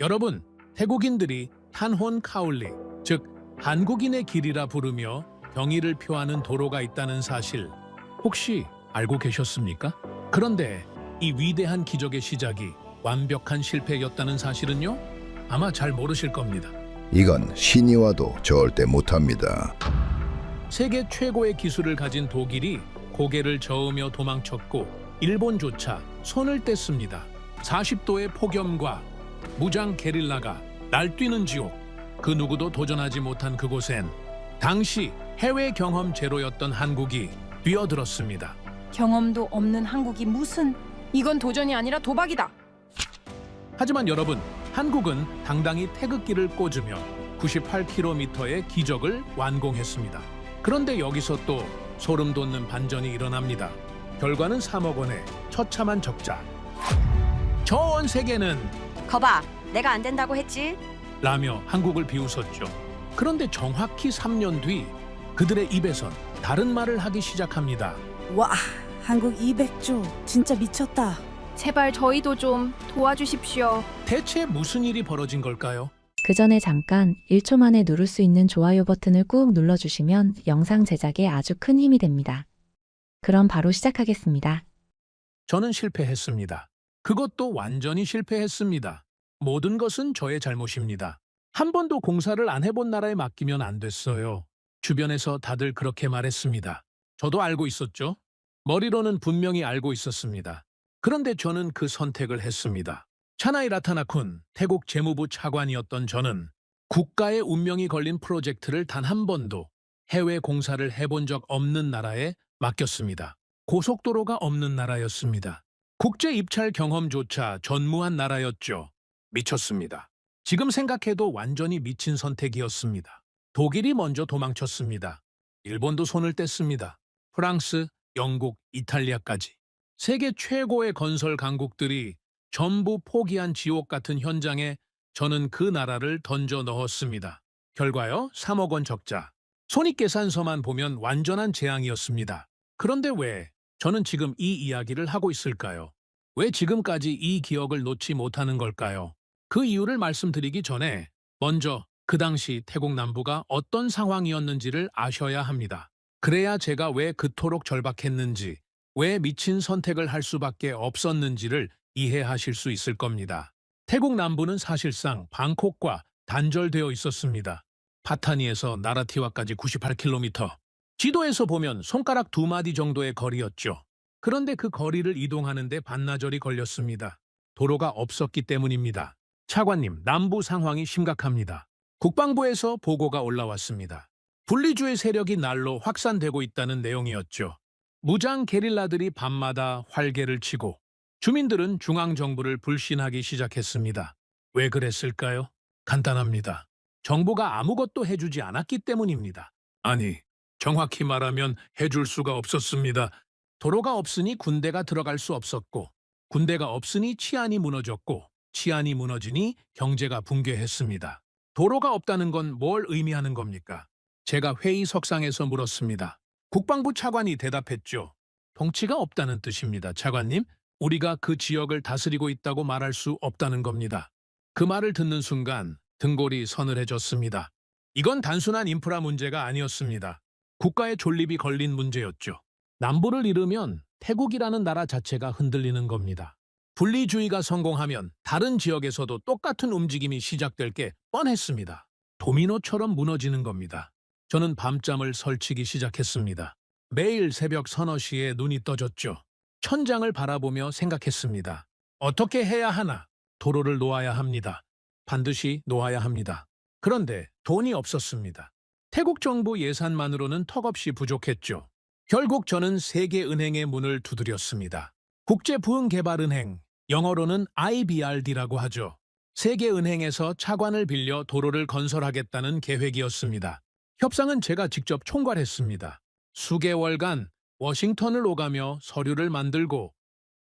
여러분, 태국인들이 탄혼 카울리, 즉 한국인의 길이라 부르며 경의를 표하는 도로가 있다는 사실 혹시 알고 계셨습니까? 그런데 이 위대한 기적의 시작이 완벽한 실패였다는 사실은요? 아마 잘 모르실 겁니다. 이건 신이 와도 절대 못합니다. 세계 최고의 기술을 가진 독일이 고개를 저으며 도망쳤고 일본조차 손을 뗐습니다. 40도의 폭염과 무장 게릴라가 날뛰는 지옥, 그 누구도 도전하지 못한 그곳엔 당시 해외 경험 제로였던 한국이 뛰어들었습니다. 경험도 없는 한국이 무슨, 이건 도전이 아니라 도박이다. 하지만 여러분, 한국은 당당히 태극기를 꽂으며 98km의 기적을 완공했습니다. 그런데 여기서 또 소름 돋는 반전이 일어납니다. 결과는 3억 원의 처참한 적자. 전 세계는 거봐, 내가 안 된다고 했지? 라며 한국을 비웃었죠. 그런데 정확히 3년 뒤 그들의 입에선 다른 말을 하기 시작합니다. 와, 한국 200조 진짜 미쳤다. 제발 저희도 좀 도와주십시오. 대체 무슨 일이 벌어진 걸까요? 그 전에 잠깐 1초 만에 누를 수 있는 좋아요 버튼을 꾹 눌러주시면 영상 제작에 아주 큰 힘이 됩니다. 그럼 바로 시작하겠습니다. 저는 실패했습니다. 그것도 완전히 실패했습니다. 모든 것은 저의 잘못입니다. 한 번도 공사를 안 해본 나라에 맡기면 안 됐어요. 주변에서 다들 그렇게 말했습니다. 저도 알고 있었죠. 머리로는 분명히 알고 있었습니다. 그런데 저는 그 선택을 했습니다. 차나이 라타나쿤, 태국 재무부 차관이었던 저는 국가의 운명이 걸린 프로젝트를 단 한 번도 해외 공사를 해본 적 없는 나라에 맡겼습니다. 고속도로가 없는 나라였습니다. 국제 입찰 경험조차 전무한 나라였죠. 미쳤습니다. 지금 생각해도 완전히 미친 선택이었습니다. 독일이 먼저 도망쳤습니다. 일본도 손을 뗐습니다. 프랑스, 영국, 이탈리아까지. 세계 최고의 건설 강국들이 전부 포기한 지옥 같은 현장에 저는 그 나라를 던져 넣었습니다. 결과요, 3억 원 적자. 손익계산서만 보면 완전한 재앙이었습니다. 그런데 왜 저는 지금 이 이야기를 하고 있을까요? 왜 지금까지 이 기억을 놓지 못하는 걸까요? 그 이유를 말씀드리기 전에 먼저 그 당시 태국 남부가 어떤 상황이었는지를 아셔야 합니다. 그래야 제가 왜 그토록 절박했는지, 왜 미친 선택을 할 수밖에 없었는지를 이해하실 수 있을 겁니다. 태국 남부는 사실상 방콕과 단절되어 있었습니다. 파타니에서 나라티와까지 98km. 지도에서 보면 손가락 2마디 정도의 거리였죠. 그런데 그 거리를 이동하는 데 반나절이 걸렸습니다. 도로가 없었기 때문입니다. 차관님, 남부 상황이 심각합니다. 국방부에서 보고가 올라왔습니다. 분리주의 세력이 날로 확산되고 있다는 내용이었죠. 무장 게릴라들이 밤마다 활개를 치고 주민들은 중앙정부를 불신하기 시작했습니다. 왜 그랬을까요? 간단합니다. 정부가 아무것도 해주지 않았기 때문입니다. 아니, 정확히 말하면 해줄 수가 없었습니다. 도로가 없으니 군대가 들어갈 수 없었고, 군대가 없으니 치안이 무너졌고, 치안이 무너지니 경제가 붕괴했습니다. 도로가 없다는 건 뭘 의미하는 겁니까? 제가 회의석상에서 물었습니다. 국방부 차관이 대답했죠. 통치가 없다는 뜻입니다, 차관님. 우리가 그 지역을 다스리고 있다고 말할 수 없다는 겁니다. 그 말을 듣는 순간 등골이 서늘해졌습니다. 이건 단순한 인프라 문제가 아니었습니다. 국가의 존립이 걸린 문제였죠. 남부를 잃으면 태국이라는 나라 자체가 흔들리는 겁니다. 분리주의가 성공하면 다른 지역에서도 똑같은 움직임이 시작될 게 뻔했습니다. 도미노처럼 무너지는 겁니다. 저는 밤잠을 설치기 시작했습니다. 매일 새벽 서너 시에 눈이 떠졌죠. 천장을 바라보며 생각했습니다. 어떻게 해야 하나? 도로를 놓아야 합니다. 반드시 놓아야 합니다. 그런데 돈이 없었습니다. 태국 정부 예산만으로는 턱없이 부족했죠. 결국 저는 세계은행의 문을 두드렸습니다. 국제부흥개발은행, 영어로는 IBRD라고 하죠. 세계은행에서 차관을 빌려 도로를 건설하겠다는 계획이었습니다. 협상은 제가 직접 총괄했습니다. 수개월간 워싱턴을 오가며 서류를 만들고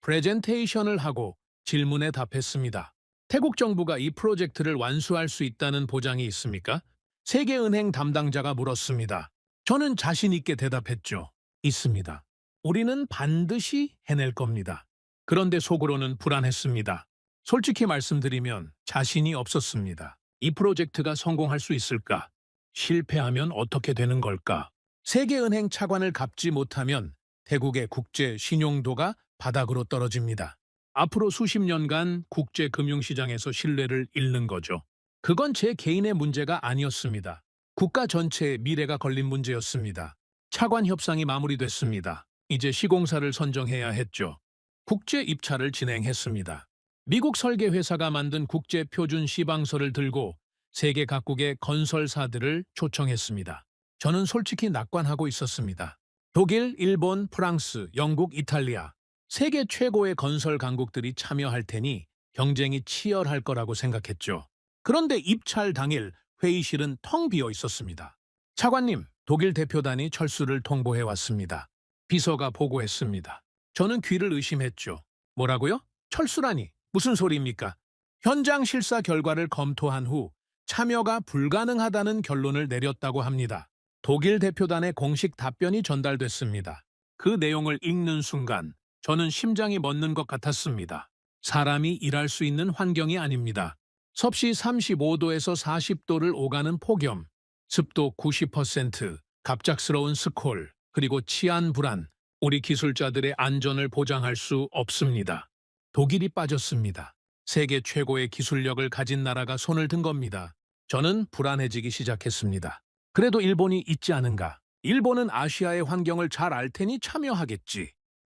프레젠테이션을 하고 질문에 답했습니다. 태국 정부가 이 프로젝트를 완수할 수 있다는 보장이 있습니까? 세계은행 담당자가 물었습니다. 저는 자신 있게 대답했죠. 있습니다. 우리는 반드시 해낼 겁니다. 그런데 속으로는 불안했습니다. 솔직히 말씀드리면 자신이 없었습니다. 이 프로젝트가 성공할 수 있을까? 실패하면 어떻게 되는 걸까? 세계은행 차관을 갚지 못하면 태국의 국제 신용도가 바닥으로 떨어집니다. 앞으로 수십 년간 국제 금융시장에서 신뢰를 잃는 거죠. 그건 제 개인의 문제가 아니었습니다. 국가 전체의 미래가 걸린 문제였습니다. 차관 협상이 마무리됐습니다. 이제 시공사를 선정해야 했죠. 국제 입찰을 진행했습니다. 미국 설계 회사가 만든 국제 표준 시방서를 들고 세계 각국의 건설사들을 초청했습니다. 저는 솔직히 낙관하고 있었습니다. 독일, 일본, 프랑스, 영국, 이탈리아 세계 최고의 건설 강국들이 참여할 테니 경쟁이 치열할 거라고 생각했죠. 그런데 입찰 당일 회의실은 텅 비어 있었습니다. 차관님, 독일 대표단이 철수를 통보해 왔습니다. 비서가 보고했습니다. 저는 귀를 의심했죠. 뭐라고요? 철수라니 무슨 소리입니까? 현장 실사 결과를 검토한 후 참여가 불가능하다는 결론을 내렸다고 합니다. 독일 대표단의 공식 답변이 전달됐습니다. 그 내용을 읽는 순간 저는 심장이 멎는 것 같았습니다. 사람이 일할 수 있는 환경이 아닙니다. 섭씨 35도에서 40도를 오가는 폭염, 습도 90%, 갑작스러운 스콜, 그리고 치안 불안, 우리 기술자들의 안전을 보장할 수 없습니다. 독일이 빠졌습니다. 세계 최고의 기술력을 가진 나라가 손을 든 겁니다. 저는 불안해지기 시작했습니다. 그래도 일본이 있지 않은가? 일본은 아시아의 환경을 잘 알 테니 참여하겠지.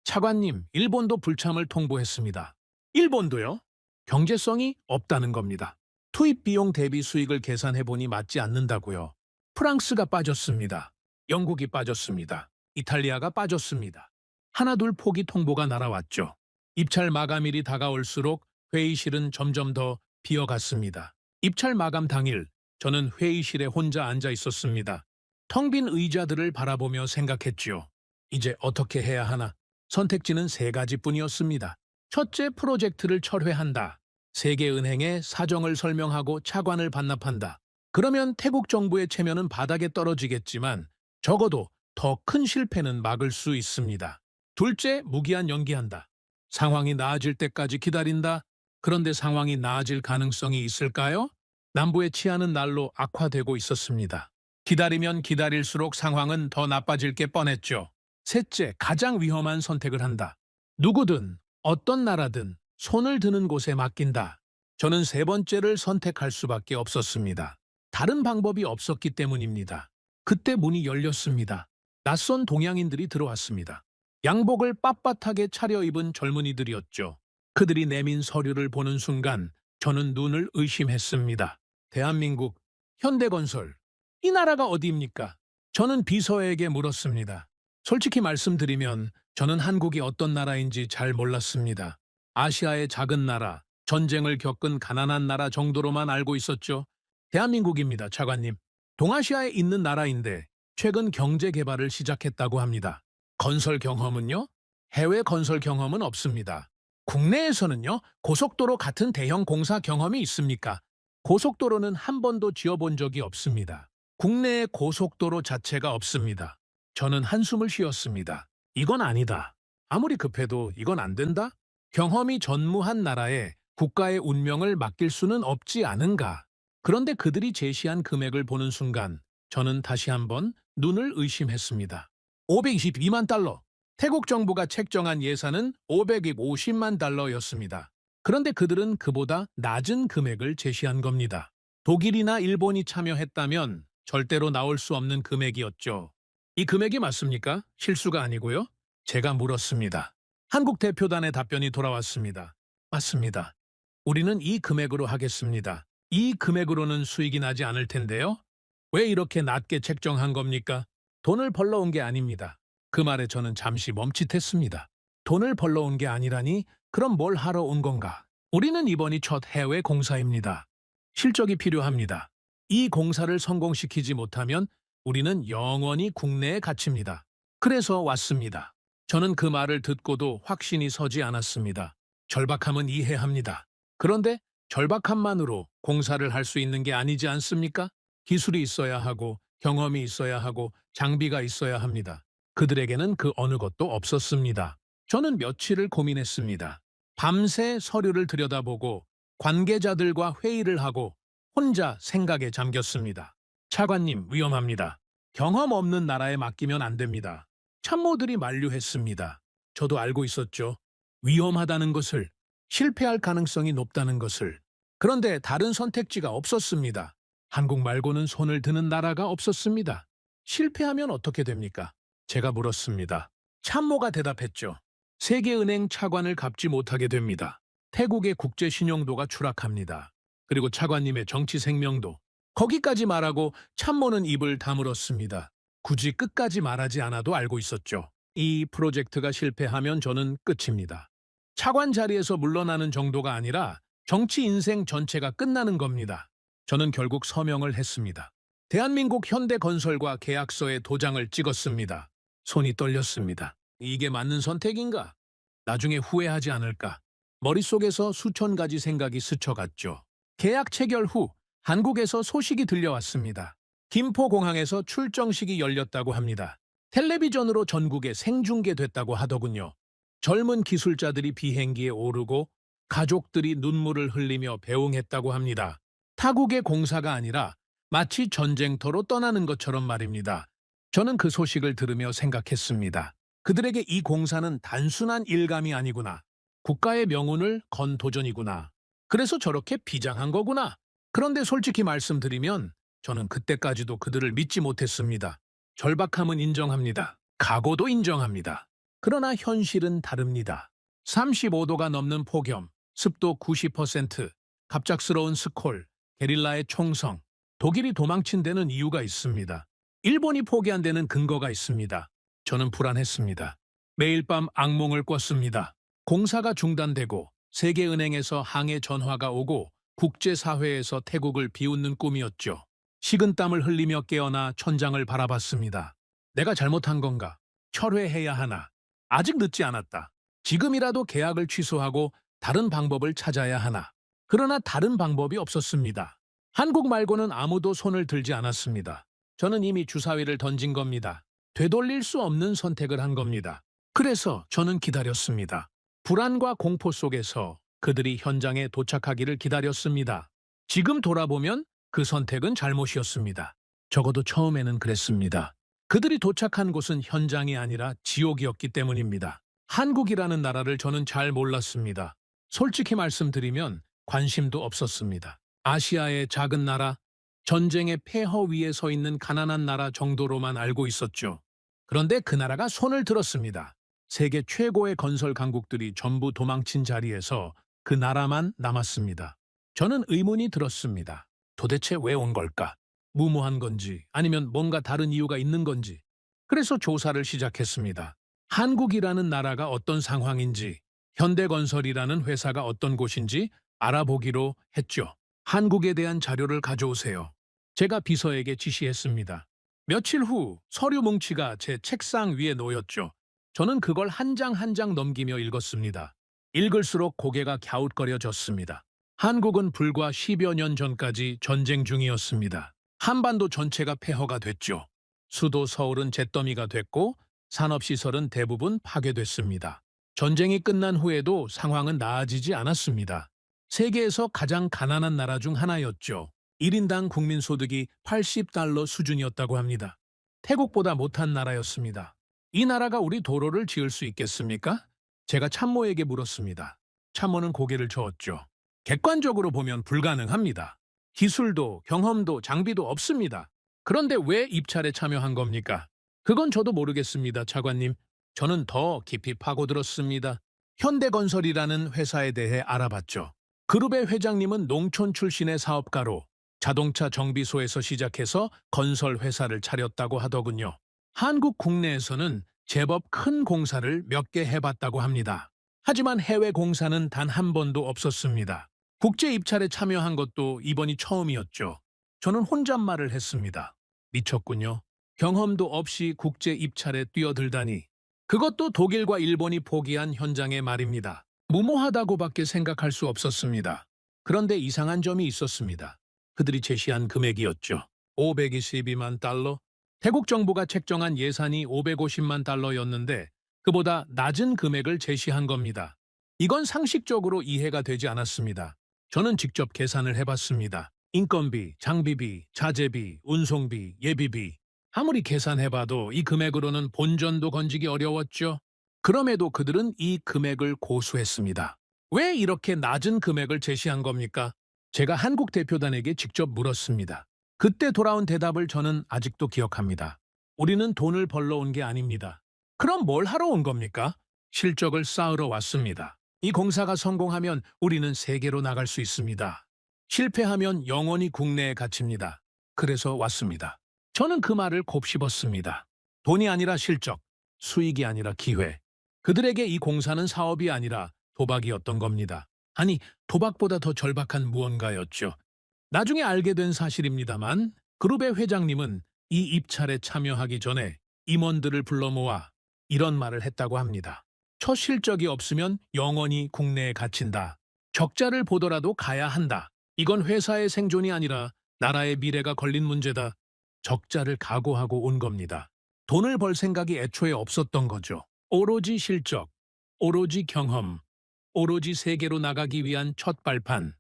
차관님, 일본도 불참을 통보했습니다. 일본도요? 경제성이 없다는 겁니다. 투입 비용 대비 수익을 계산해보니 맞지 않는다고요. 프랑스가 빠졌습니다. 영국이 빠졌습니다. 이탈리아가 빠졌습니다. 하나둘 포기 통보가 날아왔죠. 입찰 마감일이 다가올수록 회의실은 점점 더 비어갔습니다. 입찰 마감 당일 저는 회의실에 혼자 앉아 있었습니다. 텅 빈 의자들을 바라보며 생각했지요. 이제 어떻게 해야 하나? 선택지는 세 가지뿐이었습니다. 첫째, 프로젝트를 철회한다. 세계은행에 사정을 설명하고 차관을 반납한다. 그러면 태국 정부의 체면은 바닥에 떨어지겠지만 적어도 더 큰 실패는 막을 수 있습니다. 둘째, 무기한 연기한다. 상황이 나아질 때까지 기다린다. 그런데 상황이 나아질 가능성이 있을까요? 남부의 치안은 날로 악화되고 있었습니다. 기다리면 기다릴수록 상황은 더 나빠질 게 뻔했죠. 셋째, 가장 위험한 선택을 한다. 누구든 어떤 나라든 손을 드는 곳에 맡긴다. 저는 세 번째를 선택할 수밖에 없었습니다. 다른 방법이 없었기 때문입니다. 그때 문이 열렸습니다. 낯선 동양인들이 들어왔습니다. 양복을 빳빳하게 차려입은 젊은이들이었죠. 그들이 내민 서류를 보는 순간 저는 눈을 의심했습니다. 대한민국, 현대건설, 이 나라가 어디입니까? 저는 비서에게 물었습니다. 솔직히 말씀드리면 저는 한국이 어떤 나라인지 잘 몰랐습니다. 아시아의 작은 나라, 전쟁을 겪은 가난한 나라 정도로만 알고 있었죠. 대한민국입니다, 차관님. 동아시아에 있는 나라인데 최근 경제 개발을 시작했다고 합니다. 건설 경험은요? 해외 건설 경험은 없습니다. 국내에서는요? 고속도로 같은 대형 공사 경험이 있습니까? 고속도로는 한 번도 지어본 적이 없습니다. 국내에 고속도로 자체가 없습니다. 저는 한숨을 쉬었습니다. 이건 아니다. 아무리 급해도 이건 안 된다? 경험이 전무한 나라에 국가의 운명을 맡길 수는 없지 않은가? 그런데 그들이 제시한 금액을 보는 순간 저는 다시 한번 눈을 의심했습니다. 522만 달러. 태국 정부가 책정한 예산은 550만 달러였습니다. 그런데 그들은 그보다 낮은 금액을 제시한 겁니다. 독일이나 일본이 참여했다면 절대로 나올 수 없는 금액이었죠. 이 금액이 맞습니까? 실수가 아니고요. 제가 물었습니다. 한국 대표단의 답변이 돌아왔습니다. 맞습니다. 우리는 이 금액으로 하겠습니다. 이 금액으로는 수익이 나지 않을 텐데요. 왜 이렇게 낮게 책정한 겁니까? 돈을 벌러 온 게 아닙니다. 그 말에 저는 잠시 멈칫했습니다. 돈을 벌러 온 게 아니라니 그럼 뭘 하러 온 건가? 우리는 이번이 첫 해외 공사입니다. 실적이 필요합니다. 이 공사를 성공시키지 못하면 우리는 영원히 국내에 갇힙니다. 그래서 왔습니다. 저는 그 말을 듣고도 확신이 서지 않았습니다. 절박함은 이해합니다. 그런데 절박함만으로 공사를 할 수 있는 게 아니지 않습니까? 기술이 있어야 하고 경험이 있어야 하고 장비가 있어야 합니다. 그들에게는 그 어느 것도 없었습니다. 저는 며칠을 고민했습니다. 밤새 서류를 들여다보고 관계자들과 회의를 하고 혼자 생각에 잠겼습니다. 차관님, 위험합니다. 경험 없는 나라에 맡기면 안 됩니다. 참모들이 만류했습니다. 저도 알고 있었죠. 위험하다는 것을, 실패할 가능성이 높다는 것을. 그런데 다른 선택지가 없었습니다. 한국 말고는 손을 드는 나라가 없었습니다. 실패하면 어떻게 됩니까? 제가 물었습니다. 참모가 대답했죠. 세계은행 차관을 갚지 못하게 됩니다. 태국의 국제 신용도가 추락합니다. 그리고 차관님의 정치 생명도. 거기까지 말하고 참모는 입을 다물었습니다. 굳이 끝까지 말하지 않아도 알고 있었죠. 이 프로젝트가 실패하면 저는 끝입니다. 차관 자리에서 물러나는 정도가 아니라 정치 인생 전체가 끝나는 겁니다. 저는 결국 서명을 했습니다. 대한민국 현대건설과 계약서에 도장을 찍었습니다. 손이 떨렸습니다. 이게 맞는 선택인가? 나중에 후회하지 않을까? 머릿속에서 수천 가지 생각이 스쳐갔죠. 계약 체결 후 한국에서 소식이 들려왔습니다. 김포공항에서 출정식이 열렸다고 합니다. 텔레비전으로 전국에 생중계됐다고 하더군요. 젊은 기술자들이 비행기에 오르고 가족들이 눈물을 흘리며 배웅했다고 합니다. 타국의 공사가 아니라 마치 전쟁터로 떠나는 것처럼 말입니다. 저는 그 소식을 들으며 생각했습니다. 그들에게 이 공사는 단순한 일감이 아니구나. 국가의 명운을 건 도전이구나. 그래서 저렇게 비장한 거구나. 그런데 솔직히 말씀드리면 저는 그때까지도 그들을 믿지 못했습니다. 절박함은 인정합니다. 각오도 인정합니다. 그러나 현실은 다릅니다. 35도가 넘는 폭염, 습도 90%, 갑작스러운 스콜, 게릴라의 총성, 독일이 도망친 데는 이유가 있습니다. 일본이 포기한 데는 근거가 있습니다. 저는 불안했습니다. 매일 밤 악몽을 꿨습니다. 공사가 중단되고 세계은행에서 항해 전화가 오고 국제사회에서 태국을 비웃는 꿈이었죠. 식은땀을 흘리며 깨어나 천장을 바라봤습니다. 내가 잘못한 건가? 철회해야 하나? 아직 늦지 않았다. 지금이라도 계약을 취소하고 다른 방법을 찾아야 하나? 그러나 다른 방법이 없었습니다. 한국 말고는 아무도 손을 들지 않았습니다. 저는 이미 주사위를 던진 겁니다. 되돌릴 수 없는 선택을 한 겁니다. 그래서 저는 기다렸습니다. 불안과 공포 속에서 그들이 현장에 도착하기를 기다렸습니다. 지금 돌아보면 그 선택은 잘못이었습니다. 적어도 처음에는 그랬습니다. 그들이 도착한 곳은 현장이 아니라 지옥이었기 때문입니다. 한국이라는 나라를 저는 잘 몰랐습니다. 솔직히 말씀드리면 관심도 없었습니다. 아시아의 작은 나라, 전쟁의 폐허 위에 서 있는 가난한 나라 정도로만 알고 있었죠. 그런데 그 나라가 손을 들었습니다. 세계 최고의 건설 강국들이 전부 도망친 자리에서 그 나라만 남았습니다. 저는 의문이 들었습니다. 도대체 왜 온 걸까? 무모한 건지 아니면 뭔가 다른 이유가 있는 건지. 그래서 조사를 시작했습니다. 한국이라는 나라가 어떤 상황인지, 현대건설이라는 회사가 어떤 곳인지 알아보기로 했죠. 한국에 대한 자료를 가져오세요. 제가 비서에게 지시했습니다. 며칠 후 서류 뭉치가 제 책상 위에 놓였죠. 저는 그걸 한 장 한 장 넘기며 읽었습니다. 읽을수록 고개가 갸웃거려졌습니다. 한국은 불과 10여 년 전까지 전쟁 중이었습니다. 한반도 전체가 폐허가 됐죠. 수도 서울은 잿더미가 됐고 산업시설은 대부분 파괴됐습니다. 전쟁이 끝난 후에도 상황은 나아지지 않았습니다. 세계에서 가장 가난한 나라 중 하나였죠. 1인당 국민소득이 80달러 수준이었다고 합니다. 태국보다 못한 나라였습니다. 이 나라가 우리 도로를 지을 수 있겠습니까? 제가 참모에게 물었습니다. 참모는 고개를 저었죠. 객관적으로 보면 불가능합니다. 기술도 경험도 장비도 없습니다. 그런데 왜 입찰에 참여한 겁니까? 그건 저도 모르겠습니다, 차관님. 저는 더 깊이 파고들었습니다. 현대건설이라는 회사에 대해 알아봤죠. 그룹의 회장님은 농촌 출신의 사업가로 자동차 정비소에서 시작해서 건설 회사를 차렸다고 하더군요. 한국 국내에서는 제법 큰 공사를 몇 개 해봤다고 합니다. 하지만 해외 공사는 단 한 번도 없었습니다. 국제 입찰에 참여한 것도 이번이 처음이었죠. 저는 혼잣말을 했습니다. 미쳤군요. 경험도 없이 국제 입찰에 뛰어들다니. 그것도 독일과 일본이 포기한 현장의 말입니다. 무모하다고밖에 생각할 수 없었습니다. 그런데 이상한 점이 있었습니다. 그들이 제시한 금액이었죠. 522만 달러. 태국 정부가 책정한 예산이 550만 달러였는데 그보다 낮은 금액을 제시한 겁니다. 이건 상식적으로 이해가 되지 않았습니다. 저는 직접 계산을 해봤습니다. 인건비, 장비비, 자재비, 운송비, 예비비. 아무리 계산해봐도 이 금액으로는 본전도 건지기 어려웠죠. 그럼에도 그들은 이 금액을 고수했습니다. 왜 이렇게 낮은 금액을 제시한 겁니까? 제가 한국 대표단에게 직접 물었습니다. 그때 돌아온 대답을 저는 아직도 기억합니다. 우리는 돈을 벌러 온 게 아닙니다. 그럼 뭘 하러 온 겁니까? 실적을 쌓으러 왔습니다. 이 공사가 성공하면 우리는 세계로 나갈 수 있습니다. 실패하면 영원히 국내에 갇힙니다. 그래서 왔습니다. 저는 그 말을 곱씹었습니다. 돈이 아니라 실적, 수익이 아니라 기회. 그들에게 이 공사는 사업이 아니라 도박이었던 겁니다. 아니, 도박보다 더 절박한 무언가였죠. 나중에 알게 된 사실입니다만 그룹의 회장님은 이 입찰에 참여하기 전에 임원들을 불러 모아 이런 말을 했다고 합니다. 첫 실적이 없으면 영원히 국내에 갇힌다. 적자를 보더라도 가야 한다. 이건 회사의 생존이 아니라 나라의 미래가 걸린 문제다. 적자를 각오하고 온 겁니다. 돈을 벌 생각이 애초에 없었던 거죠. 오로지 실적, 오로지 경험, 오로지 세계로 나가기 위한 첫 발판.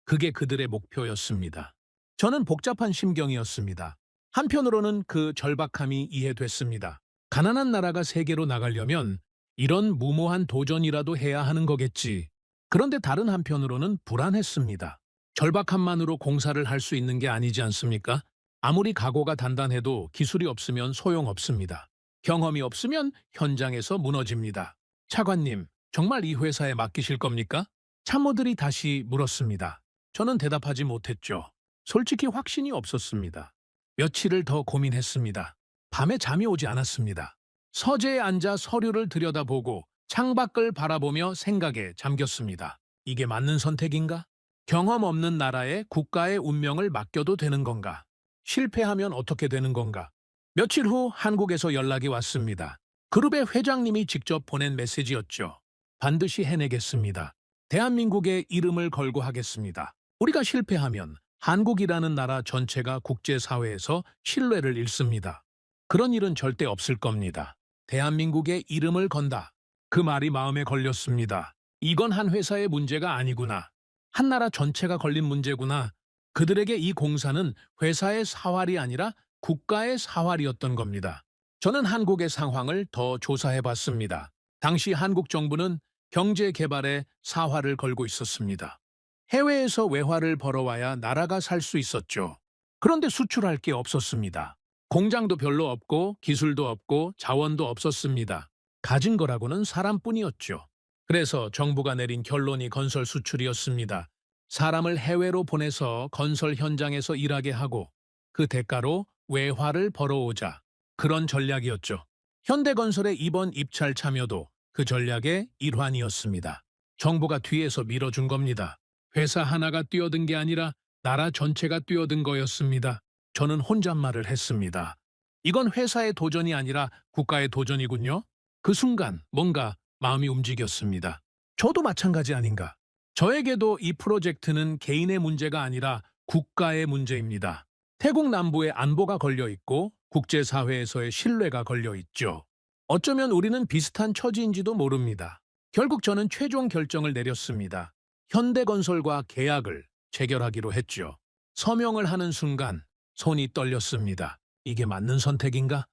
그게 그들의 목표였습니다. 저는 복잡한 심경이었습니다. 한편으로는 그 절박함이 이해됐습니다. 가난한 나라가 세계로 나가려면 이런 무모한 도전이라도 해야 하는 거겠지. 그런데 다른 한편으로는 불안했습니다. 절박함만으로 공사를 할 수 있는 게 아니지 않습니까? 아무리 각오가 단단해도 기술이 없으면 소용없습니다. 경험이 없으면 현장에서 무너집니다. 차관님, 정말 이 회사에 맡기실 겁니까? 참모들이 다시 물었습니다. 저는 대답하지 못했죠. 솔직히 확신이 없었습니다. 며칠을 더 고민했습니다. 밤에 잠이 오지 않았습니다. 서재에 앉아 서류를 들여다보고 창밖을 바라보며 생각에 잠겼습니다. 이게 맞는 선택인가? 경험 없는 나라에 국가의 운명을 맡겨도 되는 건가? 실패하면 어떻게 되는 건가? 며칠 후 한국에서 연락이 왔습니다. 그룹의 회장님이 직접 보낸 메시지였죠. 반드시 해내겠습니다. 대한민국의 이름을 걸고 하겠습니다. 우리가 실패하면 한국이라는 나라 전체가 국제사회에서 신뢰를 잃습니다. 그런 일은 절대 없을 겁니다. 대한민국의 이름을 건다. 그 말이 마음에 걸렸습니다. 이건 한 회사의 문제가 아니구나. 한 나라 전체가 걸린 문제구나. 그들에게 이 공사는 회사의 사활이 아니라 국가의 사활이었던 겁니다. 저는 한국의 상황을 더 조사해봤습니다. 당시 한국 정부는 경제 개발에 사활을 걸고 있었습니다. 해외에서 외화를 벌어와야 나라가 살 수 있었죠. 그런데 수출할 게 없었습니다. 공장도 별로 없고 기술도 없고 자원도 없었습니다. 가진 거라고는 사람뿐이었죠. 그래서 정부가 내린 결론이 건설 수출이었습니다. 사람을 해외로 보내서 건설 현장에서 일하게 하고 그 대가로 외화를 벌어오자. 그런 전략이었죠. 현대건설의 이번 입찰 참여도 그 전략의 일환이었습니다. 정부가 뒤에서 밀어준 겁니다. 회사 하나가 뛰어든 게 아니라 나라 전체가 뛰어든 거였습니다. 저는 혼잣말을 했습니다. 이건 회사의 도전이 아니라 국가의 도전이군요. 그 순간 뭔가 마음이 움직였습니다. 저도 마찬가지 아닌가. 저에게도 이 프로젝트는 개인의 문제가 아니라 국가의 문제입니다. 태국 남부의 안보가 걸려 있고 국제사회에서의 신뢰가 걸려 있죠. 어쩌면 우리는 비슷한 처지인지도 모릅니다. 결국 저는 최종 결정을 내렸습니다. 현대건설과 계약을 체결하기로 했죠. 서명을 하는 순간 손이 떨렸습니다. 이게 맞는 선택인가?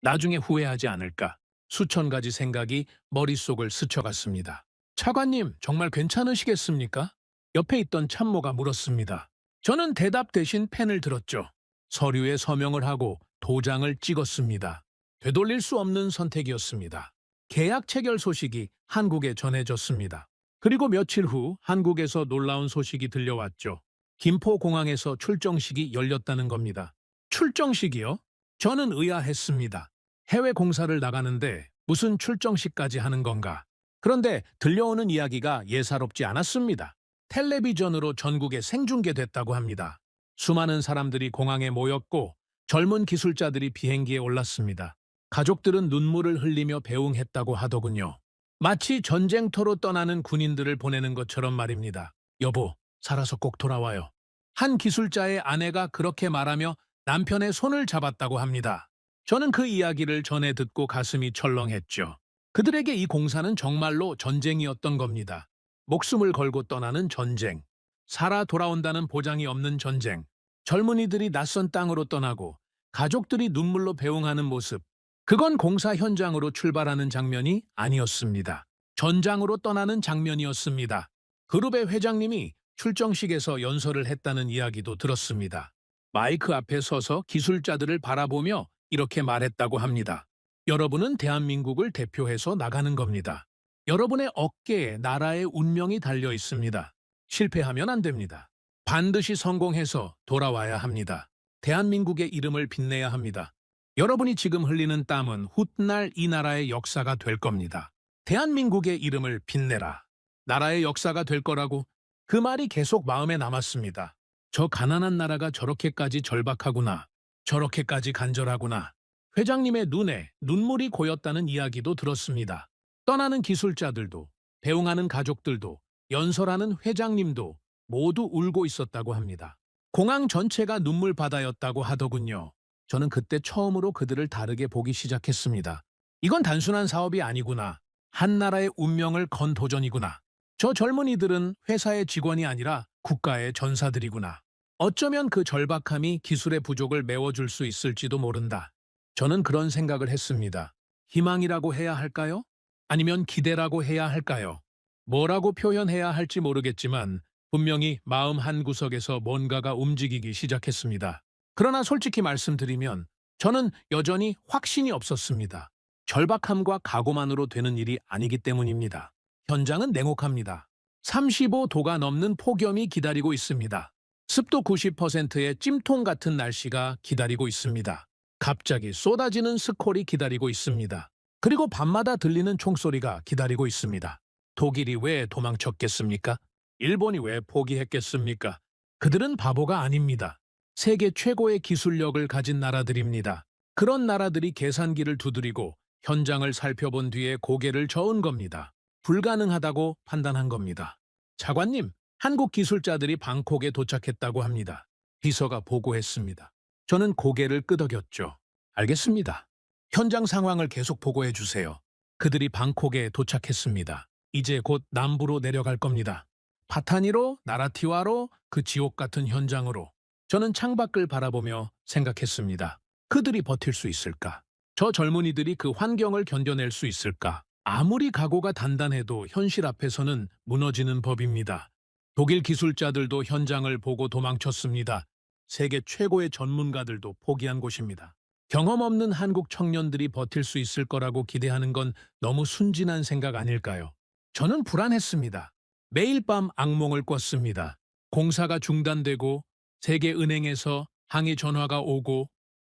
나중에 후회하지 않을까? 수천 가지 생각이 머릿속을 스쳐갔습니다. 차관님, 정말 괜찮으시겠습니까? 옆에 있던 참모가 물었습니다. 저는 대답 대신 펜을 들었죠. 서류에 서명을 하고 도장을 찍었습니다. 되돌릴 수 없는 선택이었습니다. 계약 체결 소식이 한국에 전해졌습니다. 그리고 며칠 후 한국에서 놀라운 소식이 들려왔죠. 김포공항에서 출정식이 열렸다는 겁니다. 출정식이요? 저는 의아했습니다. 해외 공사를 나가는데 무슨 출정식까지 하는 건가? 그런데 들려오는 이야기가 예사롭지 않았습니다. 텔레비전으로 전국에 생중계됐다고 합니다. 수많은 사람들이 공항에 모였고 젊은 기술자들이 비행기에 올랐습니다. 가족들은 눈물을 흘리며 배웅했다고 하더군요. 마치 전쟁터로 떠나는 군인들을 보내는 것처럼 말입니다. 여보, 살아서 꼭 돌아와요. 한 기술자의 아내가 그렇게 말하며 남편의 손을 잡았다고 합니다. 저는 그 이야기를 전해 듣고 가슴이 철렁했죠. 그들에게 이 공사는 정말로 전쟁이었던 겁니다. 목숨을 걸고 떠나는 전쟁, 살아 돌아온다는 보장이 없는 전쟁, 젊은이들이 낯선 땅으로 떠나고 가족들이 눈물로 배웅하는 모습, 그건 공사 현장으로 출발하는 장면이 아니었습니다. 전장으로 떠나는 장면이었습니다. 그룹의 회장님이 출정식에서 연설을 했다는 이야기도 들었습니다. 마이크 앞에 서서 기술자들을 바라보며 이렇게 말했다고 합니다. 여러분은 대한민국을 대표해서 나가는 겁니다. 여러분의 어깨에 나라의 운명이 달려 있습니다. 실패하면 안 됩니다. 반드시 성공해서 돌아와야 합니다. 대한민국의 이름을 빛내야 합니다. 여러분이 지금 흘리는 땀은 훗날 이 나라의 역사가 될 겁니다. 대한민국의 이름을 빛내라. 나라의 역사가 될 거라고 그 말이 계속 마음에 남았습니다. 저 가난한 나라가 저렇게까지 절박하구나. 저렇게까지 간절하구나. 회장님의 눈에 눈물이 고였다는 이야기도 들었습니다. 떠나는 기술자들도, 배웅하는 가족들도, 연설하는 회장님도 모두 울고 있었다고 합니다. 공항 전체가 눈물바다였다고 하더군요. 저는 그때 처음으로 그들을 다르게 보기 시작했습니다. 이건 단순한 사업이 아니구나. 한 나라의 운명을 건 도전이구나. 저 젊은이들은 회사의 직원이 아니라 국가의 전사들이구나. 어쩌면 그 절박함이 기술의 부족을 메워줄 수 있을지도 모른다. 저는 그런 생각을 했습니다. 희망이라고 해야 할까요? 아니면 기대라고 해야 할까요? 뭐라고 표현해야 할지 모르겠지만 분명히 마음 한구석에서 뭔가가 움직이기 시작했습니다. 그러나 솔직히 말씀드리면 저는 여전히 확신이 없었습니다. 절박함과 각오만으로 되는 일이 아니기 때문입니다. 현장은 냉혹합니다. 35도가 넘는 폭염이 기다리고 있습니다. 습도 90%의 찜통 같은 날씨가 기다리고 있습니다. 갑자기 쏟아지는 스콜이 기다리고 있습니다. 그리고 밤마다 들리는 총소리가 기다리고 있습니다. 독일이 왜 도망쳤겠습니까? 일본이 왜 포기했겠습니까? 그들은 바보가 아닙니다. 세계 최고의 기술력을 가진 나라들입니다. 그런 나라들이 계산기를 두드리고 현장을 살펴본 뒤에 고개를 저은 겁니다. 불가능하다고 판단한 겁니다. 차관님, 한국 기술자들이 방콕에 도착했다고 합니다. 비서가 보고했습니다. 저는 고개를 끄덕였죠. 알겠습니다. 현장 상황을 계속 보고해 주세요. 그들이 방콕에 도착했습니다. 이제 곧 남부로 내려갈 겁니다. 파타니로, 나라티와로, 그 지옥 같은 현장으로. 저는 창밖을 바라보며 생각했습니다. 그들이 버틸 수 있을까? 저 젊은이들이 그 환경을 견뎌낼 수 있을까? 아무리 각오가 단단해도 현실 앞에서는 무너지는 법입니다. 독일 기술자들도 현장을 보고 도망쳤습니다. 세계 최고의 전문가들도 포기한 곳입니다. 경험 없는 한국 청년들이 버틸 수 있을 거라고 기대하는 건 너무 순진한 생각 아닐까요? 저는 불안했습니다. 매일 밤 악몽을 꿨습니다. 공사가 중단되고 세계은행에서 항의 전화가 오고